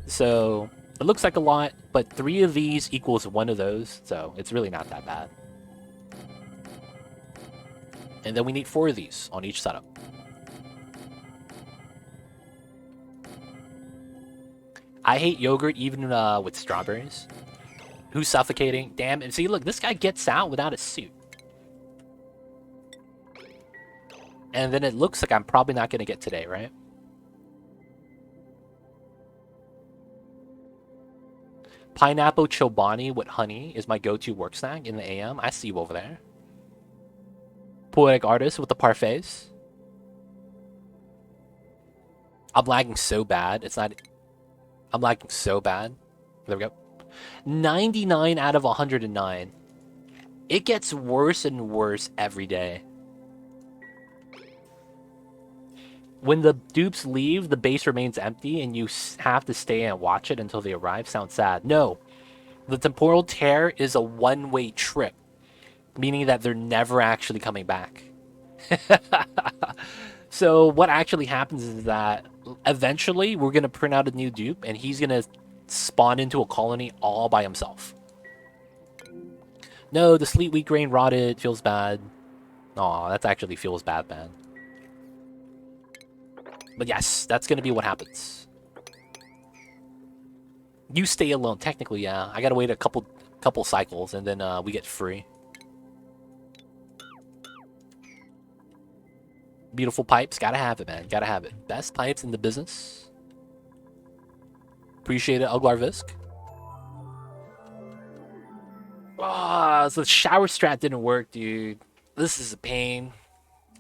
So it looks like a lot, but 3 of these equals 1 of those, so it's really not that bad. And then we need 4 of these on each setup. I hate yogurt even with strawberries. Who's suffocating? Damn, and see, look, this guy gets out without a suit. And then it looks like I'm probably not going to get today, right? Pineapple chobani with honey is my go-to work snack in the AM. I see you over there. Poetic artist with the parfaits. I'm lagging so bad. It's not... I'm lagging so bad. There we go. 99 out of 109. It gets worse and worse every day. When the dupes leave, the base remains empty and you have to stay and watch it until they arrive. Sounds sad. No. The temporal tear is a one-way trip, meaning that they're never actually coming back. So what actually happens is that eventually we're going to print out a new dupe and he's going to spawn into a colony all by himself. No, the sleet wheat grain rotted. Feels bad. Aw, that actually feels bad, man. But yes, that's going to be what happens. You stay alone. Technically, yeah. I got to wait a couple cycles and then we get free. Beautiful pipes. Gotta have it, man. Gotta have it. Best pipes in the business. Appreciate it, Uglar Visk. Ah, so the shower strat didn't work, dude. This is a pain.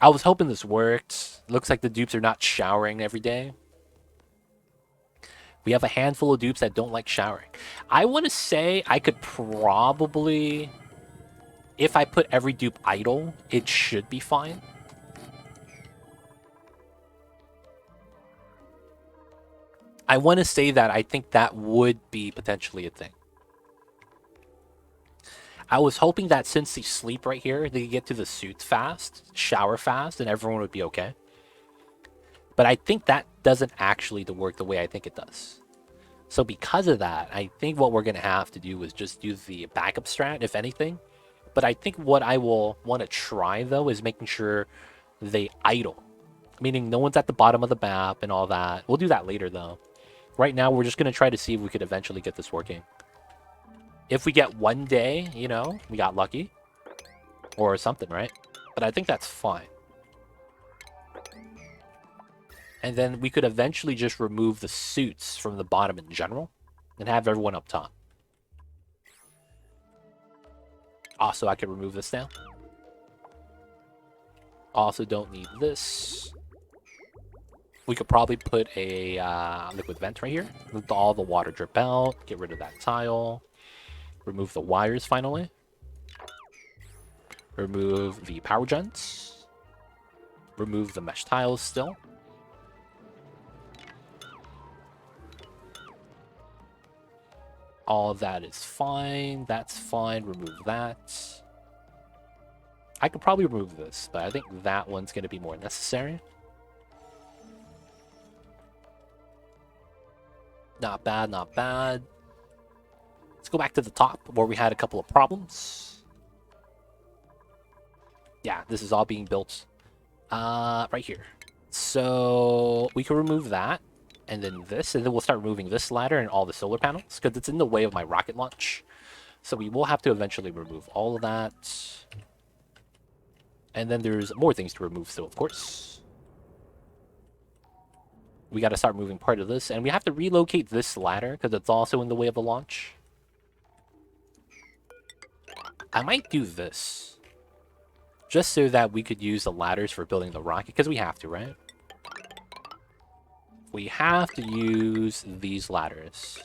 I was hoping this worked. Looks like the dupes are not showering every day. We have a handful of dupes that don't like showering. I want to say I could probably... If I put every dupe idle, it should be fine. I want to say that I think that would be potentially a thing. I was hoping that since they sleep right here, they could get to the suits fast, shower fast, and everyone would be okay. But I think that doesn't actually work the way I think it does. So because of that, I think what we're going to have to do is just do the backup strat, if anything. But I think what I will want to try, though, is making sure they idle. Meaning no one's at the bottom of the map and all that. We'll do that later, though. Right now, we're just going to try to see if we could eventually get this working. If we get one day, you know, we got lucky. Or something, right? But I think that's fine. And then we could eventually just remove the suits from the bottom in general. And have everyone up top. Also, I could remove this now. Also don't need this. We could probably put a liquid vent right here. Let all the water drip out. Get rid of that tile. Remove the wires finally. Remove the power gens. Remove the mesh tiles still. All of that is fine. That's fine. Remove that. I could probably remove this, but I think that one's going to be more necessary. Not bad, not bad. Let's go back to the top where we had a couple of problems. Yeah, this is all being built right here. So we can remove that. And then this, and then we'll start removing this ladder and all the solar panels, because it's in the way of my rocket launch. So we will have to eventually remove all of that. And then there's more things to remove still, of course. We got to start moving part of this, and we have to relocate this ladder, because it's also in the way of the launch. I might do this. Just so that we could use the ladders for building the rocket, because we have to, right? We have to use these ladders.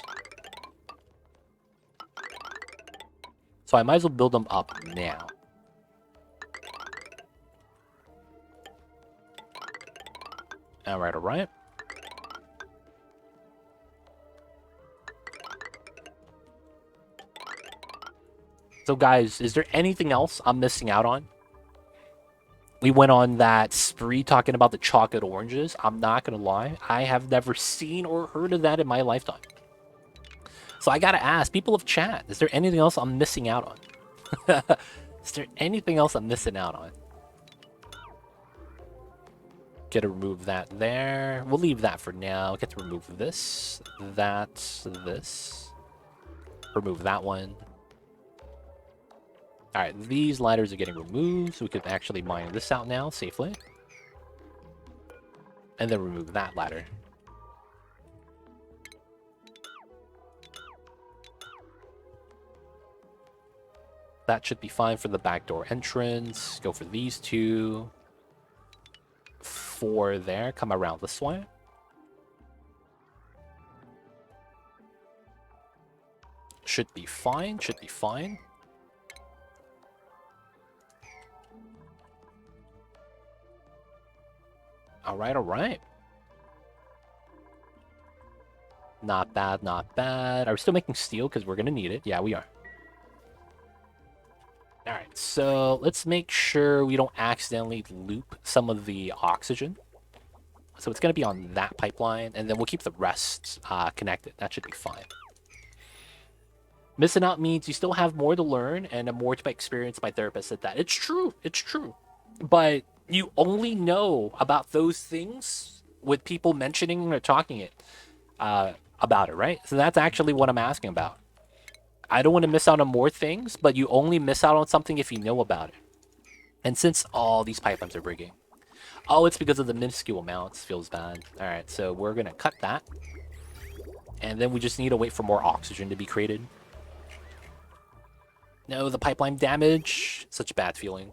So I might as well build them up now. Alright, alright. So guys, is there anything else I'm missing out on? We went on that spree talking about the chocolate oranges. I'm not going to lie. I have never seen or heard of that in my lifetime. So I gotta ask, people of chat, is there anything else I'm missing out on? Is there anything else I'm missing out on? Get to remove that there. We'll leave that for now. Get to remove this, that, this. Remove that one. Alright, these ladders are getting removed, so we can actually mine this out now safely. And then remove that ladder. That should be fine for the back door entrance. Go for these two. 4 there. Come around this way. Should be fine. Should be fine. Alright, alright. Not bad, not bad. Are we still making steel? Because we're going to need it. Yeah, we are. Alright, so let's make sure we don't accidentally loop some of the oxygen. So it's going to be on that pipeline, and then we'll keep the rest connected. That should be fine. Missing out means you still have more to learn and more to experience. My therapist said that. It's true. It's true. But you only know about those things with people mentioning or talking about it, right? So that's actually what I'm asking about. I don't want to miss out on more things, but you only miss out on something if you know about it. And since all these pipelines are breaking. Oh, it's because of the minuscule amounts. Feels bad. Alright, so we're going to cut that. And then we just need to wait for more oxygen to be created. No, the pipeline damage. Such a bad feeling.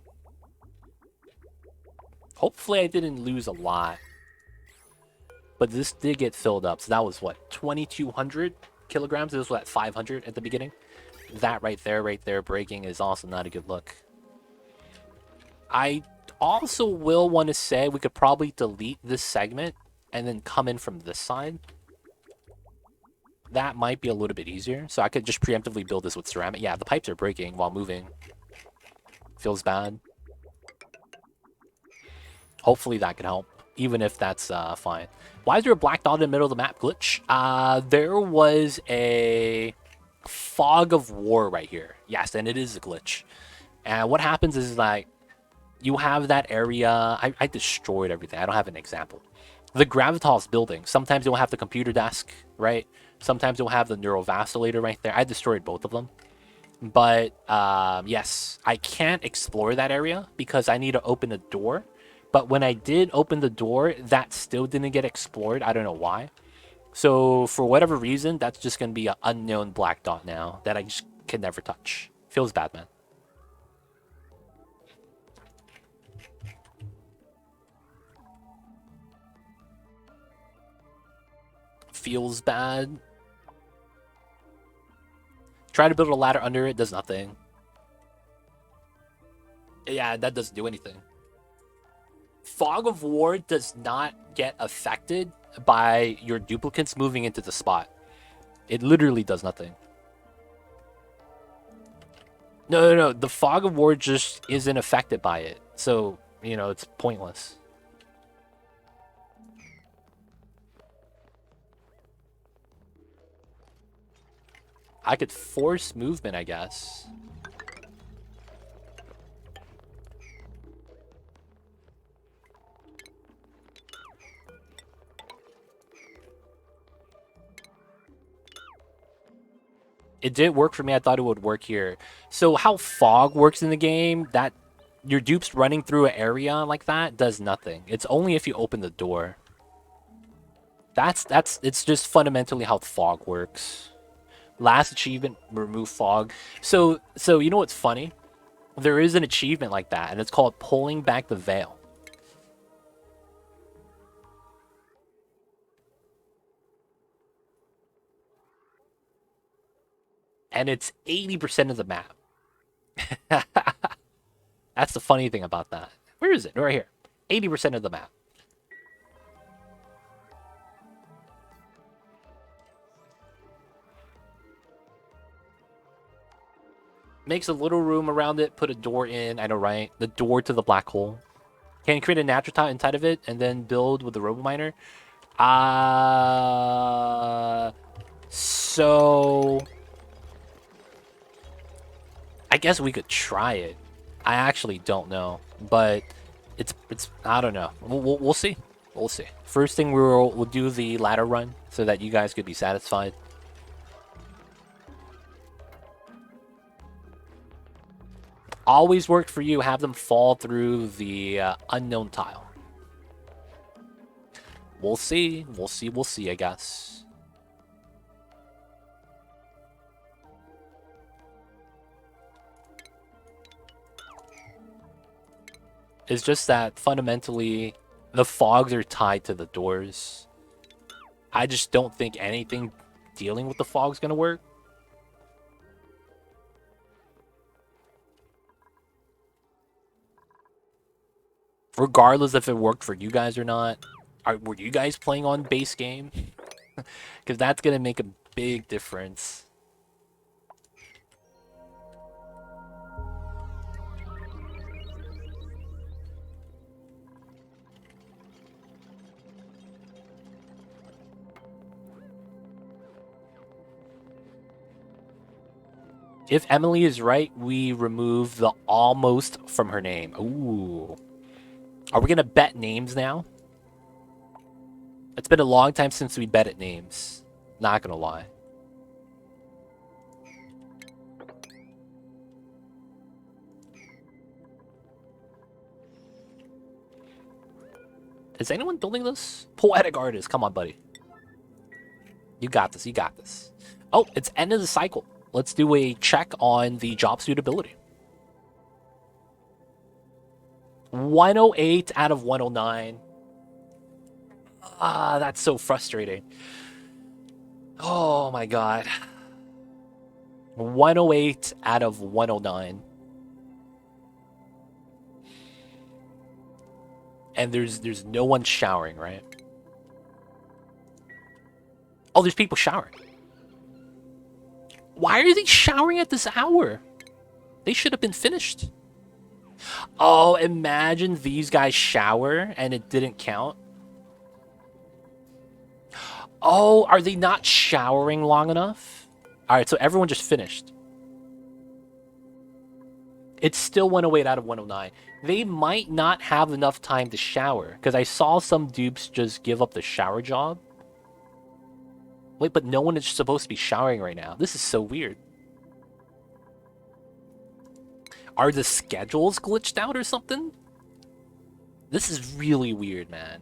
Hopefully I didn't lose a lot. But this did get filled up. So that was what? 2,200 kilograms? It was what? 500 at the beginning? That right there, breaking is also not a good look. I also will want to say we could probably delete this segment and then come in from this side. That might be a little bit easier. So I could just preemptively build this with ceramic. Yeah, the pipes are breaking while moving. Feels bad. Hopefully that can help, even if that's fine. Why is there a black dot in the middle of the map glitch? There was a fog of war right here. Yes, and it is a glitch. And what happens is like, you have that area. I destroyed everything. I don't have an example. The Gravitas building. Sometimes you'll have the computer desk, right? Sometimes you'll have the neurovacillator right there. I destroyed both of them. But yes, I can't explore that area because I need to open a door. But when I did open the door, that still didn't get explored. I don't know why. So for whatever reason, that's just going to be an unknown black dot now that I just can never touch. Feels bad, man. Feels bad. Try to build a ladder under it, does nothing. Yeah, that doesn't do anything. Fog of War does not get affected by your duplicates moving into the spot. It literally does nothing. No. The Fog of War just isn't affected by it. So, you know, it's pointless. I could force movement, I guess. It didn't work for me. I thought it would work here. So how fog works in the game, that your dupes running through an area like that does nothing. It's only if you open the door. It's just fundamentally how fog works. Last achievement, remove fog. So you know what's funny? There is an achievement like that, and it's called pulling back the veil. And it's 80% of the map. That's the funny thing about that. Where is it? Right here. 80% of the map. Makes a little room around it. Put a door in. I know, right? The door to the black hole. Can you create a natural tile inside of it and then build with the robo miner? So I guess we could try it. I actually don't know, but it's I don't know. We'll see. We'll see. First thing we'll do the ladder run so that you guys could be satisfied. Always worked for you. Have them fall through the unknown tile. We'll see. We'll see. We'll see, I guess. It's just that fundamentally the fogs are tied to the doors. I just don't think anything dealing with the fog's gonna work. Regardless if it worked for you guys or not. Were you guys playing on base game? Because that's gonna make a big difference. If Emily is right, we remove the almost from her name. Ooh. Are we gonna bet names now? It's been a long time since we bet at names. Not gonna lie. Is anyone building this? Poetic artist, come on, buddy. You got this, you got this. Oh, it's end of the cycle. Let's do a check on the job suitability. 108 out of 109. Ah, that's so frustrating. Oh my god. 108 out of 109. And there's no one showering, right? Oh, there's people showering. Why are they showering at this hour? They should have been finished. Oh, imagine these guys shower and it didn't count. Oh, are they not showering long enough? Alright, so everyone just finished. It's still 108 out of 109. They might not have enough time to shower, because I saw some dupes just give up the shower job. Wait, but no one is supposed to be showering right now. This is so weird. Are the schedules glitched out or something? This is really weird, man.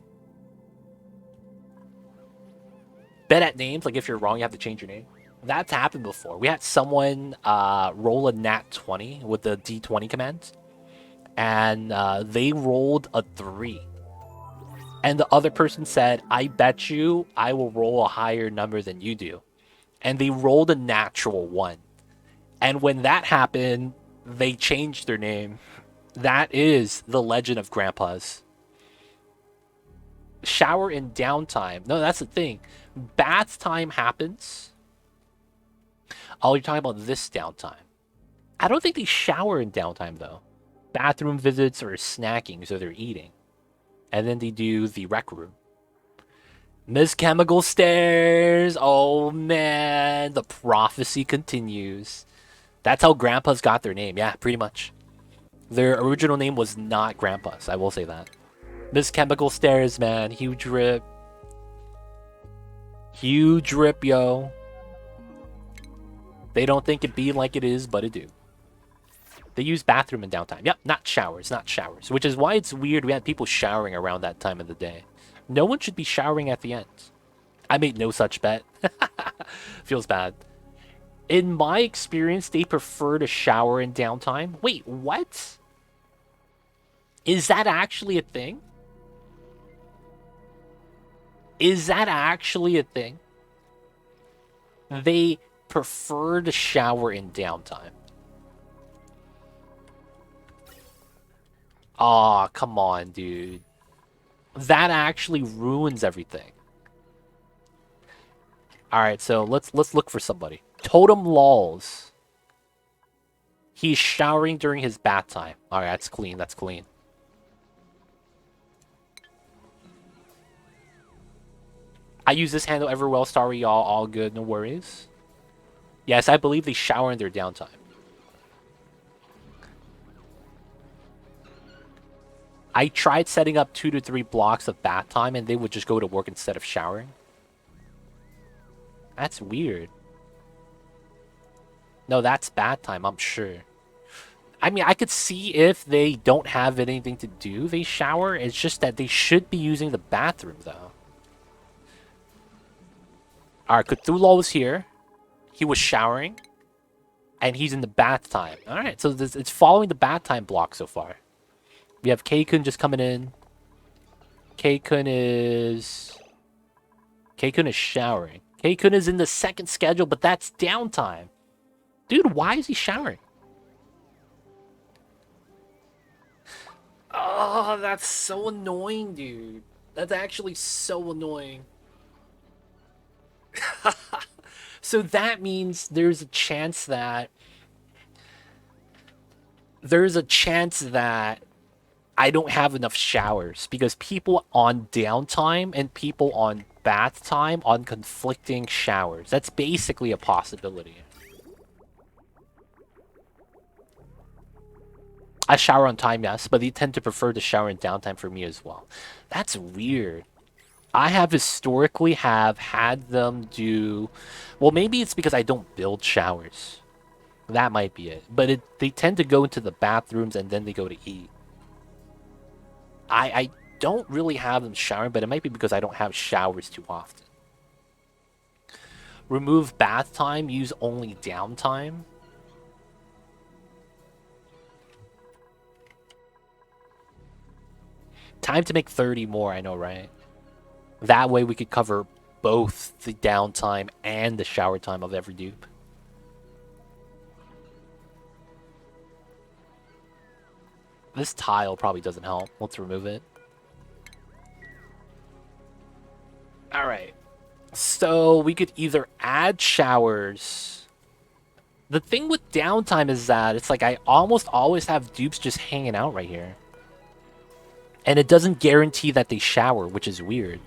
Bet at names, like if you're wrong, you have to change your name. That's happened before. We had someone roll a nat 20 with the D20 command. And they rolled a 3. And the other person said, I bet you I will roll a higher number than you do. And they rolled a natural 1. And when that happened, they changed their name. That is the legend of grandpas. Shower in downtime. No, that's the thing. Bath time happens. Oh, you're talking about this downtime. I don't think they shower in downtime, though. Bathroom visits or snacking, so they're eating. And then they do the rec room. Miss Chemical Stairs. Oh, man. The prophecy continues. That's how grandpas got their name. Yeah, pretty much. Their original name was not grandpas. I will say that. Miss Chemical Stairs, man. Huge rip. Huge rip, yo. They don't think it be like it is, but it do. They use bathroom in downtime. Yep, not showers, not showers. Which is why it's weird we had people showering around that time of the day. No one should be showering at the end. I made no such bet. Feels bad. In my experience, they prefer to shower in downtime. Wait, what? Is that actually a thing? Is that actually a thing? They prefer to shower in downtime. Aw, come on, dude. That actually ruins everything. Alright, so let's look for somebody. Totem Lols. He's showering during his bath time. Alright, that's clean, that's clean. I use this handle ever well, sorry y'all, all good, no worries. Yes, I believe they shower in their downtime. I tried setting up 2 to 3 blocks of bath time and they would just go to work instead of showering. That's weird. No, that's bath time, I'm sure. I mean, I could see if they don't have anything to do, they shower. It's just that they should be using the bathroom, though. Alright, Cthulhu was here. He was showering. And he's in the bath time. Alright, so it's following the bath time block so far. We have K-kun just coming in. K-kun is showering. K-kun is in the second schedule, but that's downtime. Dude, why is he showering? Oh, that's so annoying, dude. That's actually so annoying. So that means there's a chance that I don't have enough showers because people on downtime and people on bath time on conflicting showers. That's basically a possibility. I shower on time, yes, but they tend to prefer to shower in downtime for me as well. That's weird. I have historically had them do... Well, maybe it's because I don't build showers. That might be it. But they tend to go into the bathrooms and then they go to eat. I don't really have them showering, but it might be because I don't have showers too often. Remove bath time, use only downtime. Time to make 30 more, I know, right? That way we could cover both the downtime and the shower time of every dupe. This tile probably doesn't help. Let's remove it. Alright. So we could either add showers. The thing with downtime is that it's like I almost always have dupes just hanging out right here. And it doesn't guarantee that they shower, which is weird.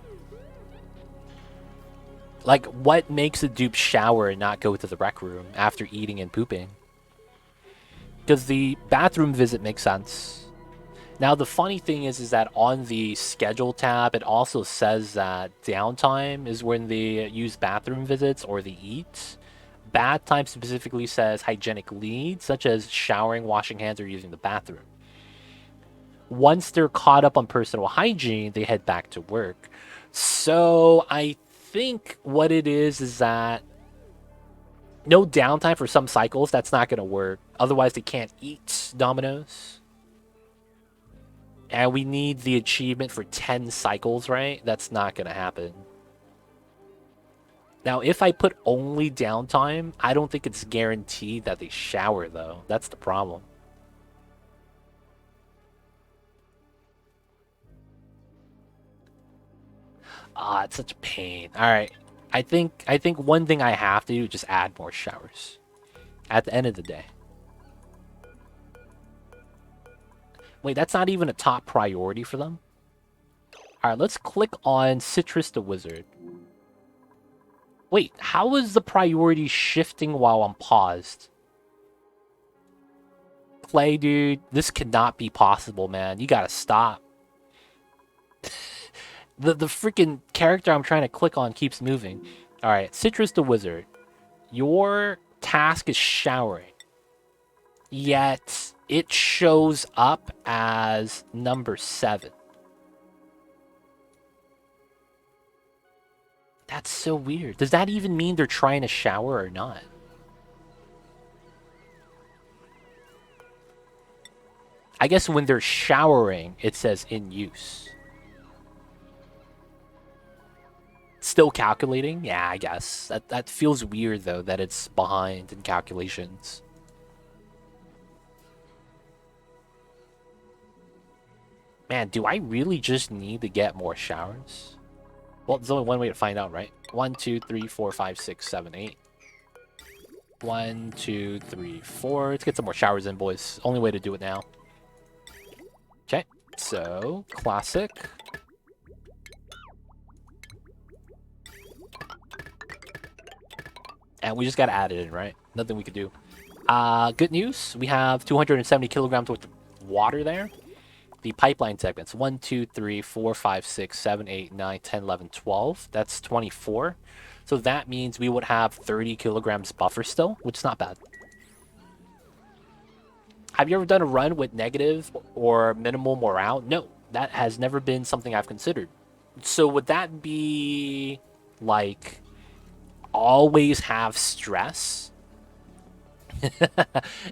Like, what makes a dupe shower and not go to the rec room after eating and pooping? Because the bathroom visit makes sense. Now, the funny thing is that on the schedule tab, it also says that downtime is when they use bathroom visits or they eat. Bath time specifically says hygienic needs, such as showering, washing hands, or using the bathroom. Once they're caught up on personal hygiene, they head back to work. So I think what it is that no downtime for some cycles. That's not going to work. Otherwise, they can't eat Dominoes. And we need the achievement for 10 cycles, right? That's not going to happen. Now, if I put only downtime, I don't think it's guaranteed that they shower, though. That's the problem. Ah, it's such a pain. All right. I think one thing I have to do is just add more showers at the end of the day. Wait, that's not even a top priority for them? All right, let's click on Citrus the Wizard. Wait, how is the priority shifting while I'm paused? Play, dude. This cannot be possible, man. You gotta stop. The freaking character I'm trying to click on keeps moving. Alright, Citrus the Wizard. Your task is showering. Yet, it shows up as number 7. That's so weird. Does that even mean they're trying to shower or not? I guess when they're showering, it says in use. Still calculating? Yeah, I guess. That feels weird, though, that it's behind in calculations. Man, do I really just need to get more showers? Well, there's only one way to find out, right? 1, 2, 3, 4, 5, 6, 7, 8. 1, 2, 3, 4. Let's get some more showers in, boys. Only way to do it now. Okay, so classic. And we just gotta add it in, right? Nothing we could do. Good news. We have 270 kilograms worth of water there. The pipeline segments 1, 2, 3, 4, 5, 6, 7, 8, 9, 10, 11, 12. That's 24. So that means we would have 30 kilograms buffer still, which is not bad. Have you ever done a run with negative or minimal morale? No, that has never been something I've considered. So would that be like always have stress?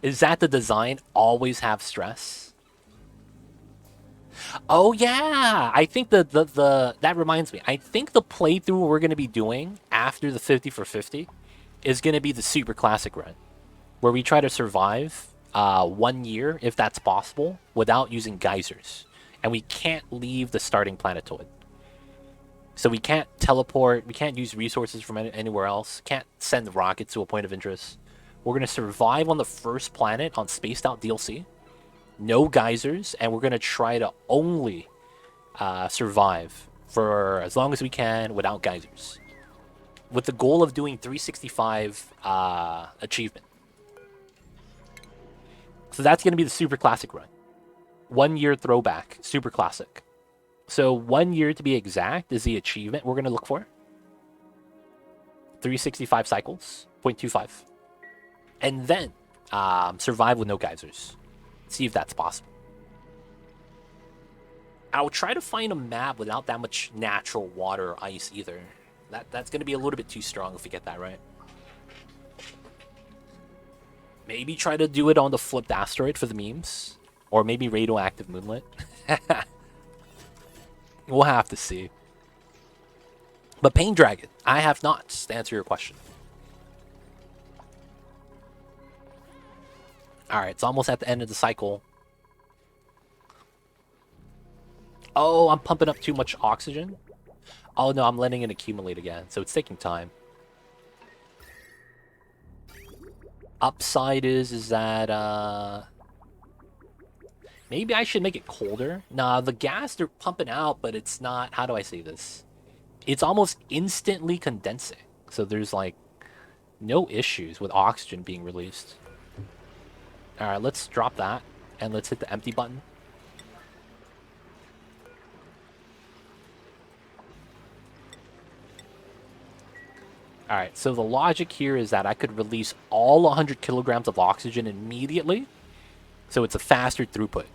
Is that the design? Always have stress? Oh yeah, I think the that reminds me. I think the playthrough we're gonna be doing after the 50 for 50 is gonna be the super classic run, where we try to survive 1 year if that's possible without using geysers, and we can't leave the starting planetoid. So we can't teleport, we can't use resources from anywhere else, can't send rockets to a point of interest. We're gonna survive on the first planet on Spaced Out DLC. No geysers, and we're gonna try to only survive for as long as we can without geysers, with the goal of doing 365 achievement. So that's gonna be the super classic run. 1 year throwback, super classic. So 1 year to be exact is the achievement we're gonna look for. 365 cycles, 0.25, and then survive with no geysers. See if that's possible. I'll try to find a map without that much natural water or ice either. That's going to be a little bit too strong if we get that right. Maybe try to do it on the flipped asteroid for the memes. Or maybe radioactive moonlit. We'll have to see. But Pain Dragon, I have not, to answer your question. Alright, it's almost at the end of the cycle. Oh, I'm pumping up too much oxygen. Oh no, I'm letting it accumulate again, so it's taking time. Upside is that, maybe I should make it colder? Nah, the gas they're pumping out, but it's not, how do I say this? It's almost instantly condensing. So there's like no issues with oxygen being released. Alright, let's drop that, and let's hit the empty button. Alright, so the logic here is that I could release all 100 kilograms of oxygen immediately, so it's a faster throughput.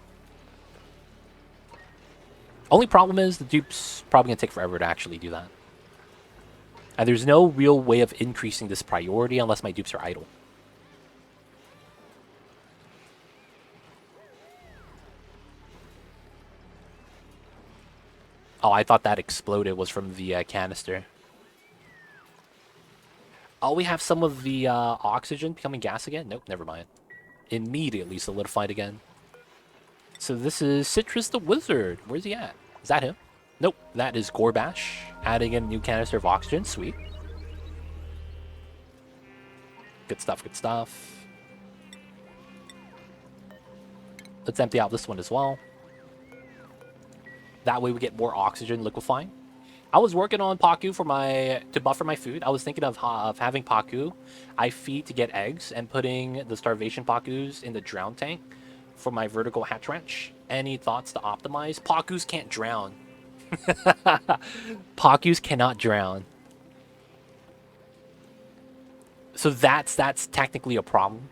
Only problem is the dupe's probably going to take forever to actually do that. And there's no real way of increasing this priority unless my dupes are idle. Oh, I thought that exploded was from the canister. Oh, we have some of the oxygen becoming gas again? Nope, never mind. Immediately solidified again. So this is Citrus the Wizard. Where's he at? Is that him? Nope, that is Gorbash. Adding in a new canister of oxygen. Sweet. Good stuff, good stuff. Let's empty out this one as well. That way we get more oxygen liquefying. I was working on Paku to buffer my food. I was thinking of having Paku I feed to get eggs and putting the starvation Pakus in the drown tank for my vertical hatch ranch. Any thoughts to optimize? Pakus can't drown. Pakus cannot drown. So that's technically a problem.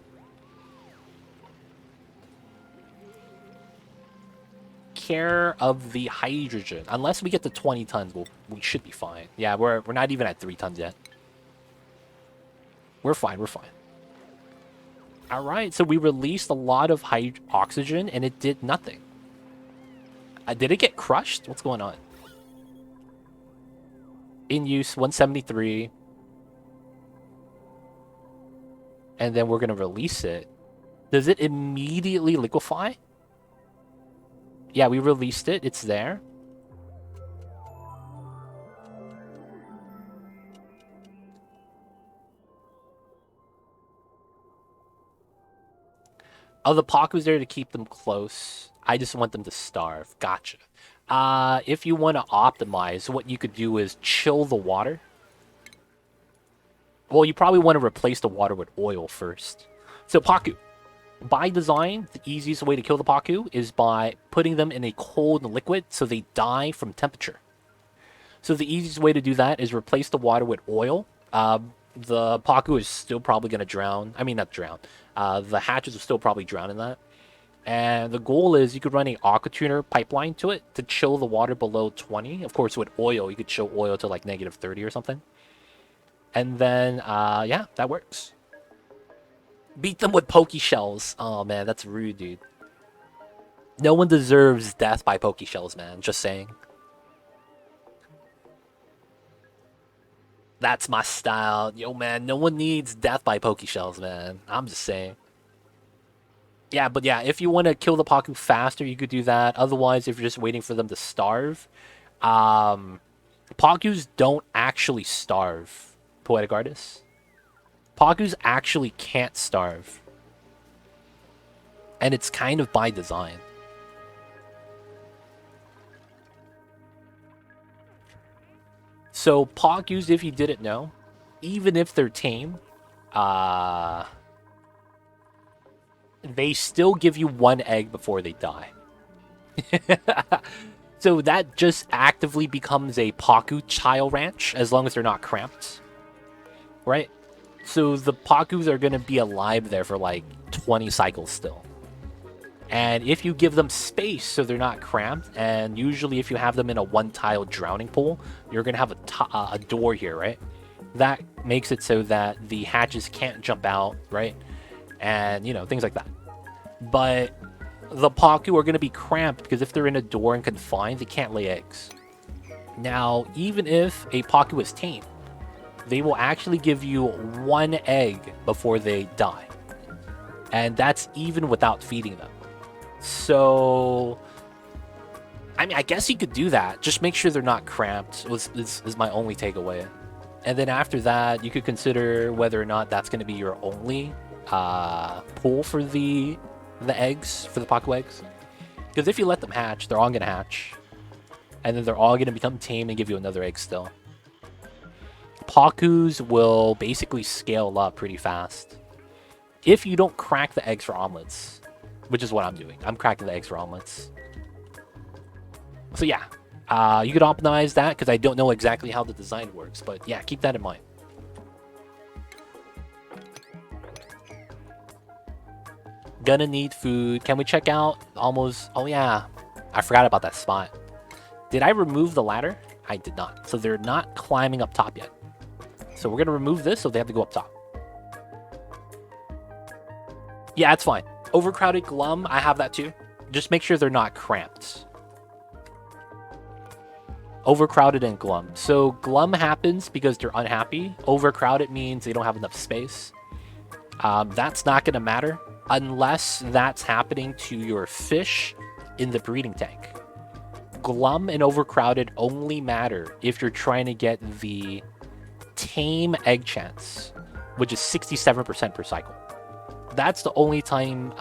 Care of the hydrogen. Unless we get to 20 tons, we should be fine. Yeah, we're not even at 3 tons yet. We're fine, we're fine. Alright, so we released a lot of oxygen and it did nothing. Did it get crushed? What's going on? In use, 173. And then we're going to release it. Does it immediately liquefy? Yeah, we released it. It's there. Oh, the Paku's there to keep them close. I just want them to starve. Gotcha. If you want to optimize, what you could do is chill the water. Well, you probably want to replace the water with oil first. So Paku. By design, the easiest way to kill the Paku is by putting them in a cold liquid so they die from temperature. So the easiest way to do that is replace the water with oil. The Paku is still probably going to drown. I mean, not drown. The hatches will still probably drown in that. And the goal is you could run a aqua tuner pipeline to it to chill the water below 20. Of course, with oil, you could chill oil to like negative 30 or something. And then, yeah, that works. Beat them with Poke Shells. Oh, man, that's rude, dude. No one deserves death by Poke Shells, man. Just saying. That's my style. Yo, man, no one needs death by Poke Shells, man. I'm just saying. Yeah, but yeah, if you want to kill the Paku faster, you could do that. Otherwise, if you're just waiting for them to starve, Pakus don't actually starve, Poetic Artist. Pakus actually can't starve. And it's kind of by design. So Pakus, if you didn't know, even if they're tame, they still give you one egg before they die. So that just actively becomes a Paku child ranch as long as they're not cramped. Right? So the Pakus are going to be alive there for like 20 cycles still. And if you give them space so they're not cramped, and usually if you have them in a one-tile drowning pool, you're going to have a door here, right? That makes it so that the hatches can't jump out, right? And, you know, things like that. But the Paku are going to be cramped because if they're in a door and confined, they can't lay eggs. Now, even if a Paku is tame, they will actually give you one egg before they die. And that's even without feeding them. So, I mean, I guess you could do that. Just make sure they're not cramped is my only takeaway. And then after that, you could consider whether or not that's going to be your only pool for the eggs, for the Paku eggs. Because if you let them hatch, they're all going to hatch. And then they're all going to become tame and give you another egg still. Pakus will basically scale up pretty fast. If you don't crack the eggs for omelets, which is what I'm doing. I'm cracking the eggs for omelets. So yeah, you could optimize that because I don't know exactly how the design works. But yeah, keep that in mind. Gonna need food. Can we check out almost... Oh yeah, I forgot about that spot. Did I remove the ladder? I did not. So they're not climbing up top yet. So we're gonna remove this so they have to go up top. Yeah, it's fine. Overcrowded glum, I have that too. Just make sure they're not cramped. Overcrowded and glum. So glum happens because they're unhappy. Overcrowded means they don't have enough space. That's not going to matter unless that's happening to your fish in the breeding tank. Glum and overcrowded only matter if you're trying to get the tame egg chance, which is 67% per cycle. That's the only time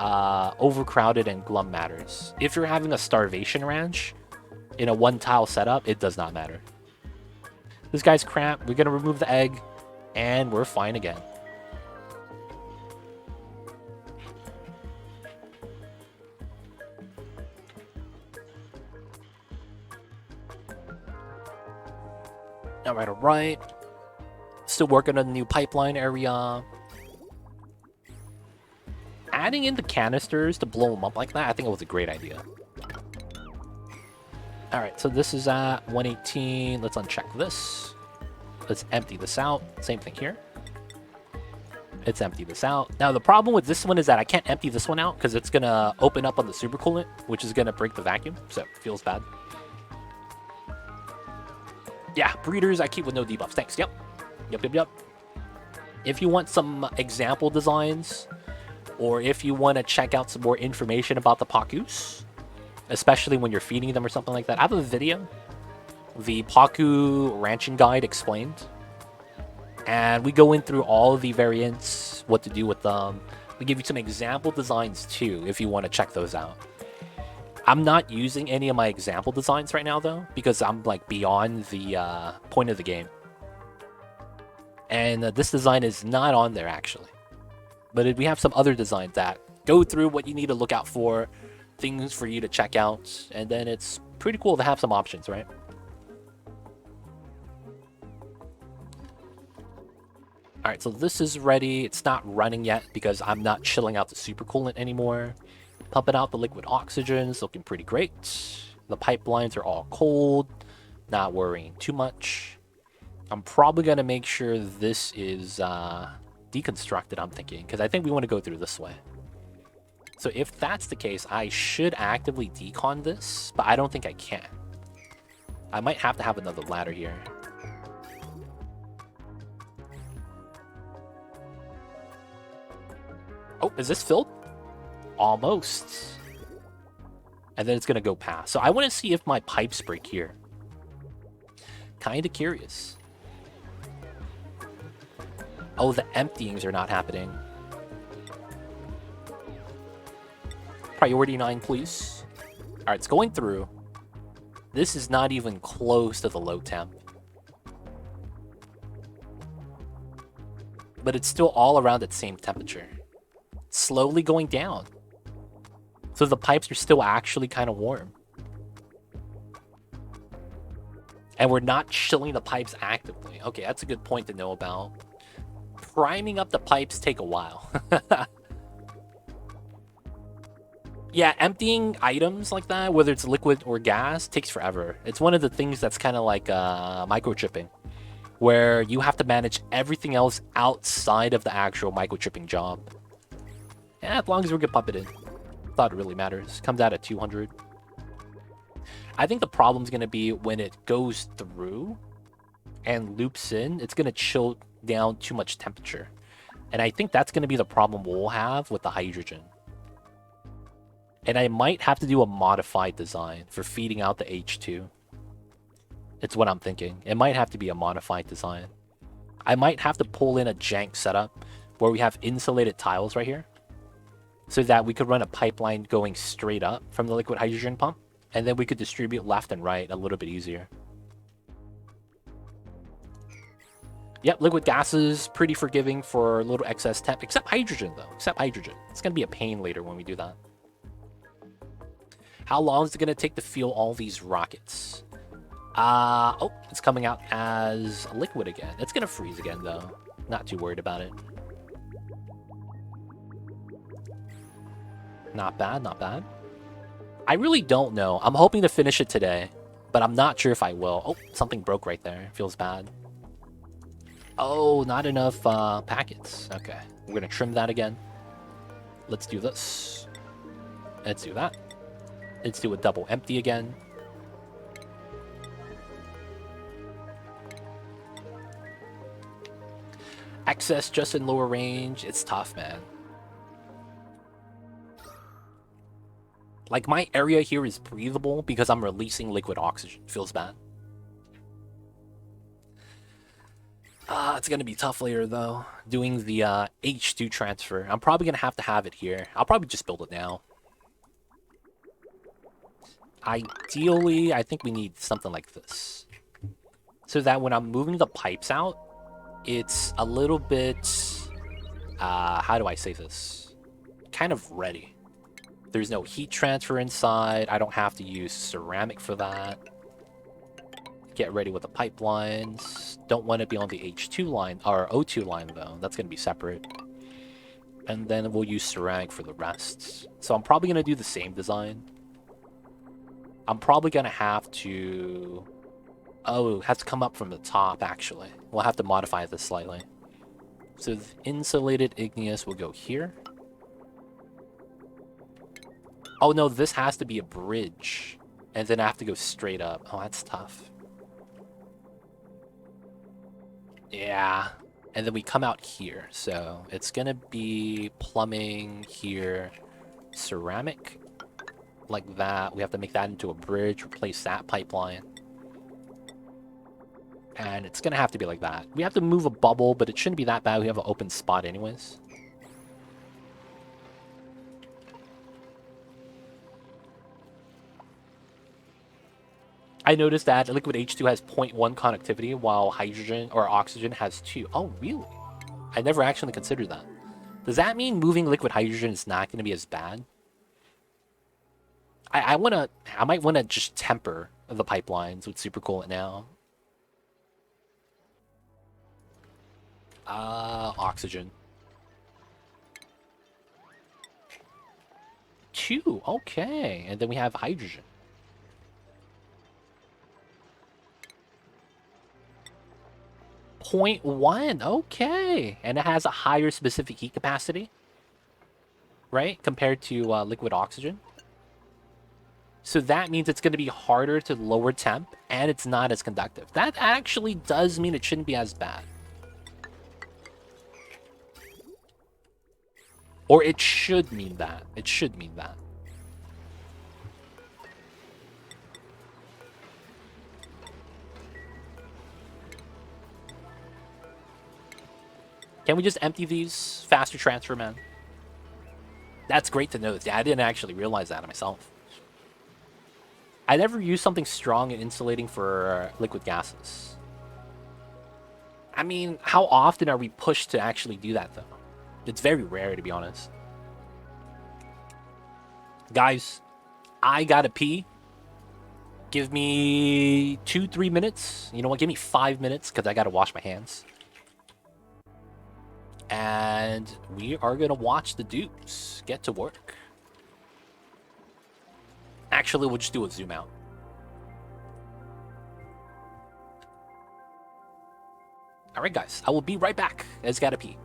overcrowded and glum matters. If you're having a starvation ranch in a one-tile setup, it does not matter. This guy's cramped. We're going to remove the egg, and we're fine again. All right. Still working on a new pipeline area. Adding in the canisters to blow them up like that, I think it was a great idea. Alright, so this is at 118. Let's uncheck this. Let's empty this out. Same thing here. Let's empty this out. Now, the problem with this one is that I can't empty this one out because it's going to open up on the supercoolant, which is going to break the vacuum. So, it feels bad. Yeah, breeders, I keep with no debuffs. Thanks. Yep. If you want some example designs, or if you want to check out some more information about the Pakus, especially when you're feeding them or something like that, I have a video, the Paku Ranching Guide Explained, and we go in through all of the variants, what to do with them. We give you some example designs too, if you want to check those out. I'm not using any of my example designs right now though, because I'm like beyond the point of the game. And this design is not on there, actually. But we have some other designs that go through what you need to look out for, things for you to check out, and then it's pretty cool to have some options, right? Alright, so this is ready. It's not running yet because I'm not chilling out the supercoolant anymore. Pumping out the liquid oxygen is looking pretty great. The pipelines are all cold. Not worrying too much. I'm probably going to make sure this is deconstructed, I'm thinking, because I think we want to go through this way. So if that's the case, I should actively decon this, but I don't think I can. I might have to have another ladder here. Oh, is this filled? Almost. And then it's going to go past. So I want to see if my pipes break here. Kind of curious. Oh, the emptyings are not happening. Priority 9, please. Alright, it's going through. This is not even close to the low temp. But it's still all around at the same temperature. It's slowly going down. So the pipes are still actually kind of warm. And we're not chilling the pipes actively. Okay, that's a good point to know about. Priming up the pipes take a while. Yeah, emptying items like that, whether it's liquid or gas, takes forever. It's one of the things that's kind of like microchipping, where you have to manage everything else outside of the actual microchipping job. Yeah, as long as we can pump it in. Not really matters. Comes out at 200. I think the problem's going to be when it goes through and loops in, it's going to chill down too much temperature. And I think that's going to be the problem we'll have with the hydrogen. And I might have to do a modified design for feeding out the H2. It's what I'm thinking. It might have to be a modified design. I might have to pull in a jank setup where we have insulated tiles right here, so that we could run a pipeline going straight up from the liquid hydrogen pump, and then we could distribute left and right a little bit easier. Yep, liquid gases, pretty forgiving for a little excess temp, except hydrogen though, except hydrogen. It's going to be a pain later when we do that. How long is it going to take to fuel all these rockets? Oh, it's coming out as liquid again. It's going to freeze again though. Not too worried about it. Not bad, not bad. I really don't know. I'm hoping to finish it today, but I'm not sure if I will. Oh, something broke right there. Feels bad. Oh, not enough packets. Okay, we're going to trim that again. Let's do this. Let's do that. Let's do a double empty again. Excess just in lower range. It's tough, man. Like, my area here is breathable because I'm releasing liquid oxygen. Feels bad. It's going to be tough later, though. Doing the H2 transfer. I'm probably going to have it here. I'll probably just build it now. Ideally, I think we need something like this. So that when I'm moving the pipes out, it's a little bit... how do I say this? Kind of ready. There's no heat transfer inside. I don't have to use ceramic for that. Get ready with the pipelines. Don't want to be on the H2 line, or O2 line though. That's going to be separate. And then we'll use ceramic for the rest. So I'm probably going to do the same design. I'm probably going to have to... Oh, it has to come up from the top, actually. We'll have to modify this slightly. So the insulated igneous will go here. Oh no, this has to be a bridge. And then I have to go straight up. Oh, that's tough. Yeah. And then we come out here. So it's going to be plumbing here. Ceramic. Like that. We have to make that into a bridge. Replace that pipeline. And it's going to have to be like that. We have to move a bubble, but it shouldn't be that bad. We have an open spot anyways. I noticed that liquid H2 has 0.1 conductivity, while hydrogen or oxygen has 2. Oh, really? I never actually considered that. Does that mean moving liquid hydrogen is not going to be as bad? I might wanna just temper the pipelines with supercoolant now. Oxygen. 2, okay. And then we have hydrogen. 0.1, okay. And it has a higher specific heat capacity, right? Compared to liquid oxygen. So that means it's going to be harder to lower temp, and it's not as conductive. That actually does mean it shouldn't be as bad. Or it should mean that. It should mean that. Can we just empty these? Faster transfer, man. That's great to know. I didn't actually realize that myself. I never used something strong and insulating for liquid gases. I mean, how often are we pushed to actually do that, though? It's very rare, to be honest. Guys, I gotta pee. Give me 2-3 minutes. You know what? Give me 5 minutes, because I gotta wash my hands. And we are gonna watch the Dupes get to work. Actually, we'll just do a zoom out. Alright, guys. I will be right back. I just gotta pee.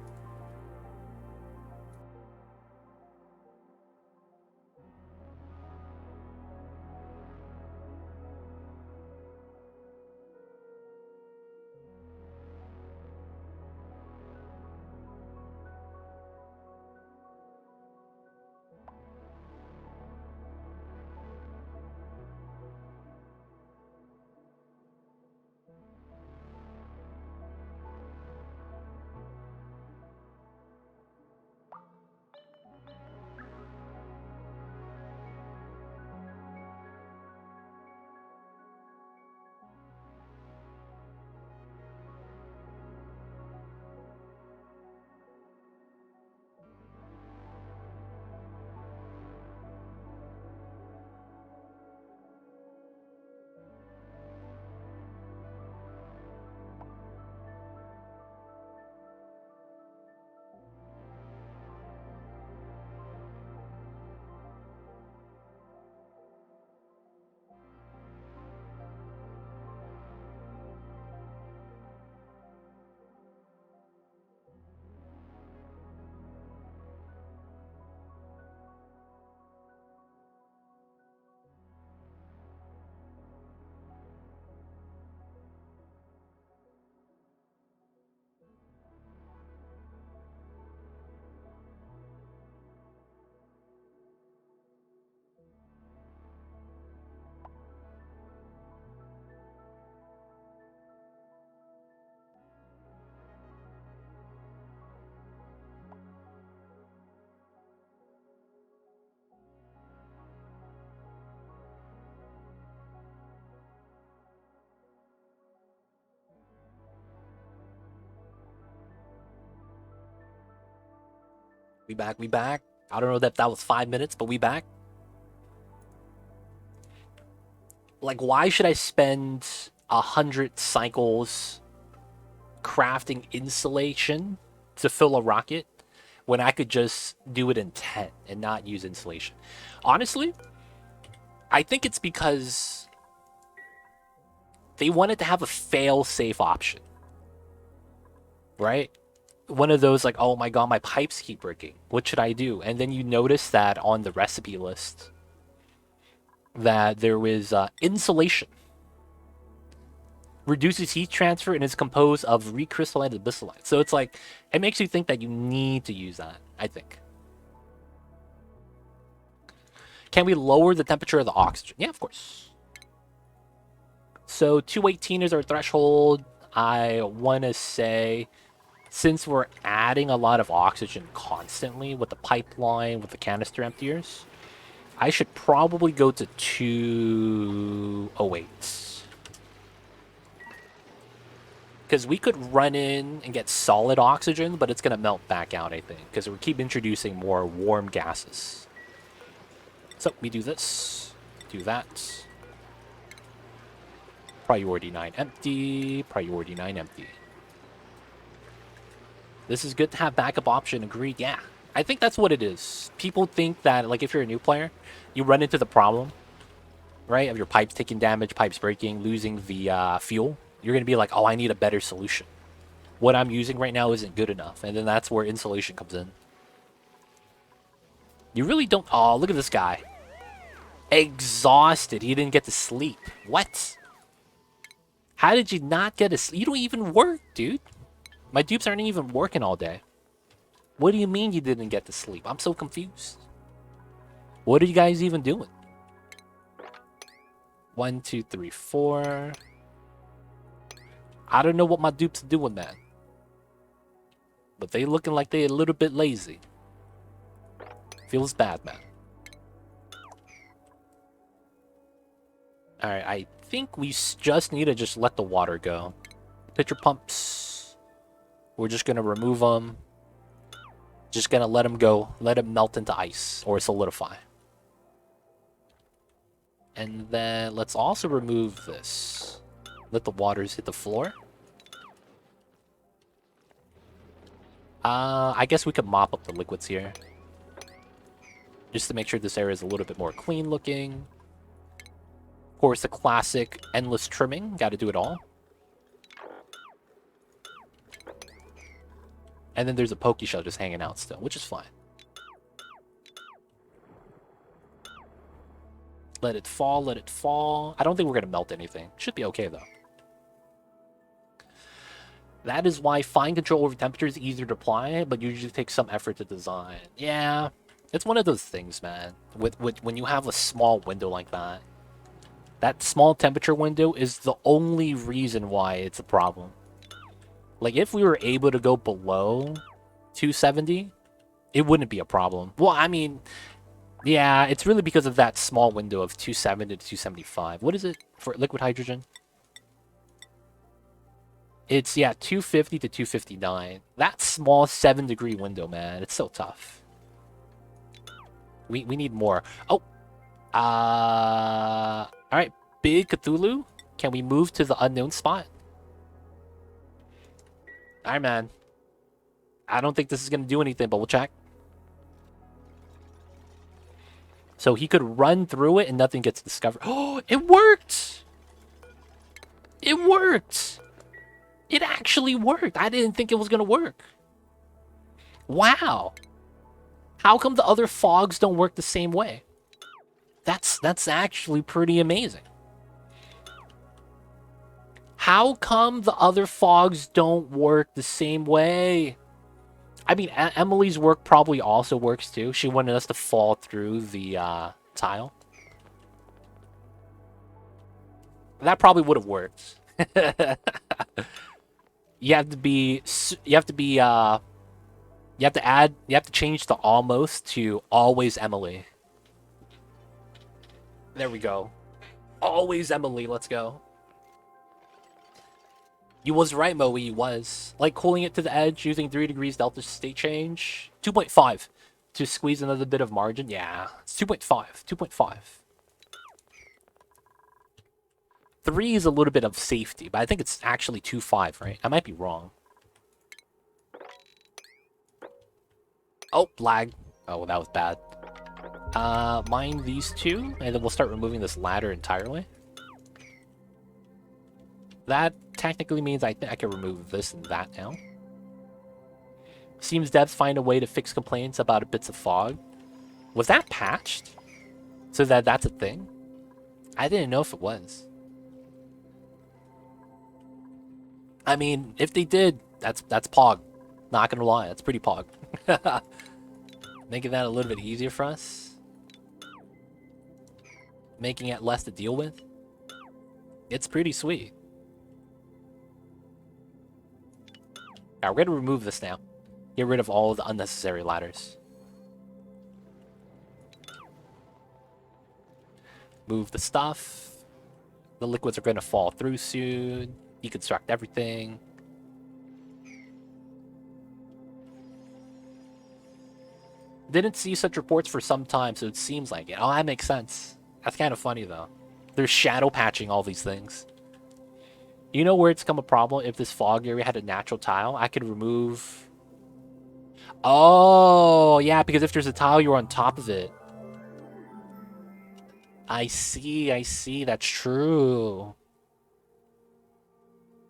We back, we back. I don't know if that was 5 minutes, but we back. Like, why should I spend 100 cycles crafting insulation to fill a rocket when I could just do it in 10 and not use insulation? Honestly, I think it's because they wanted to have a fail-safe option, right? One of those like, oh my god, my pipes keep breaking. What should I do? And then you notice that on the recipe list that there was insulation. Reduces heat transfer and is composed of recrystalline bisylite. So it's like, it makes you think that you need to use that, I think. Can we lower the temperature of the oxygen? Yeah, of course. So 218 is our threshold. I want to say, since we're adding a lot of oxygen constantly with the pipeline, with the canister emptiers, I should probably go to 208. Because we could run in and get solid oxygen, but it's going to melt back out, I think. Because we keep introducing more warm gases. So we do this. Do that. Priority 9 empty. Priority 9 empty. This is good to have backup option. Agreed. Yeah. I think that's what it is. People think that, like, if you're a new player, you run into the problem, right, of your pipes taking damage, pipes breaking, losing the fuel. You're going to be like, oh, I need a better solution. What I'm using right now isn't good enough. And then that's where insulation comes in. You really don't... Oh, look at this guy. Exhausted. He didn't get to sleep. What? How did you not get to sleep? You don't even work, dude. My dupes aren't even working all day. What do you mean you didn't get to sleep? I'm so confused. What are you guys even doing? 1, 2, 3, 4. I don't know what my dupes are doing, man. But they looking like they're a little bit lazy. Feels bad, man. Alright, I think we just need to just let the water go. Pitcher pumps. We're just going to remove them. Just going to let them go. Let them melt into ice or solidify. And then let's also remove this. Let the waters hit the floor. I guess we could mop up the liquids here. Just to make sure this area is a little bit more clean looking. Of course, the classic endless trimming. Got to do it all. And then there's a pokey shell just hanging out still, which is fine. Let it fall, let it fall. I don't think we're going to melt anything. Should be okay, though. That is why fine control over temperature is easier to apply, but usually takes some effort to design. Yeah, it's one of those things, man. When you have a small window like that, that small temperature window is the only reason why it's a problem. Like, if we were able to go below 270, it wouldn't be a problem. Well, I mean, yeah, it's really because of that small window of 270 to 275. What is it for liquid hydrogen? It's, yeah, 250 to 259. That small 7-degree window, man. It's so tough. We need more. Oh! Alright, Big Cthulhu. Can we move to the unknown spot? Alright, man. I don't think this is going to do anything, but we'll check. So he could run through it and nothing gets discovered. Oh, it worked! It worked! It actually worked. I didn't think it was going to work. Wow. How come the other fogs don't work the same way? That's actually pretty amazing. How come the other fogs don't work the same way? I mean, Emily's work probably also works too. She wanted us to fall through the tile. That probably would have worked. You have to change the almost to always Emily. There we go. Always Emily, let's go. You was right, Moe, you was. Like cooling it to the edge using 3 degrees delta state change. 2.5 to squeeze another bit of margin. Yeah, it's 2.5. 2.5. 3 is a little bit of safety, but I think it's actually 2.5, right? I might be wrong. Oh, lag. Oh, that was bad. Mine these two, and then we'll start removing this ladder entirely. That technically means I think I can remove this and that now. Seems devs find a way to fix complaints about bits of fog. Was that patched? So that's a thing? I didn't know if it was. I mean, if they did, that's Pog. Not gonna lie, that's pretty Pog. Making that a little bit easier for us. Making it less to deal with. It's pretty sweet. Alright, we're gonna remove this now. Get rid of all of the unnecessary ladders. Move the stuff. The liquids are gonna fall through soon. Deconstruct everything. Didn't see such reports for some time, so it seems like it. Oh, that makes sense. That's kind of funny, though. They're shadow patching all these things. You know where it's become a problem? If this fog area had a natural tile, I could remove... Oh, yeah, because if there's a tile, you're on top of it. I see, that's true.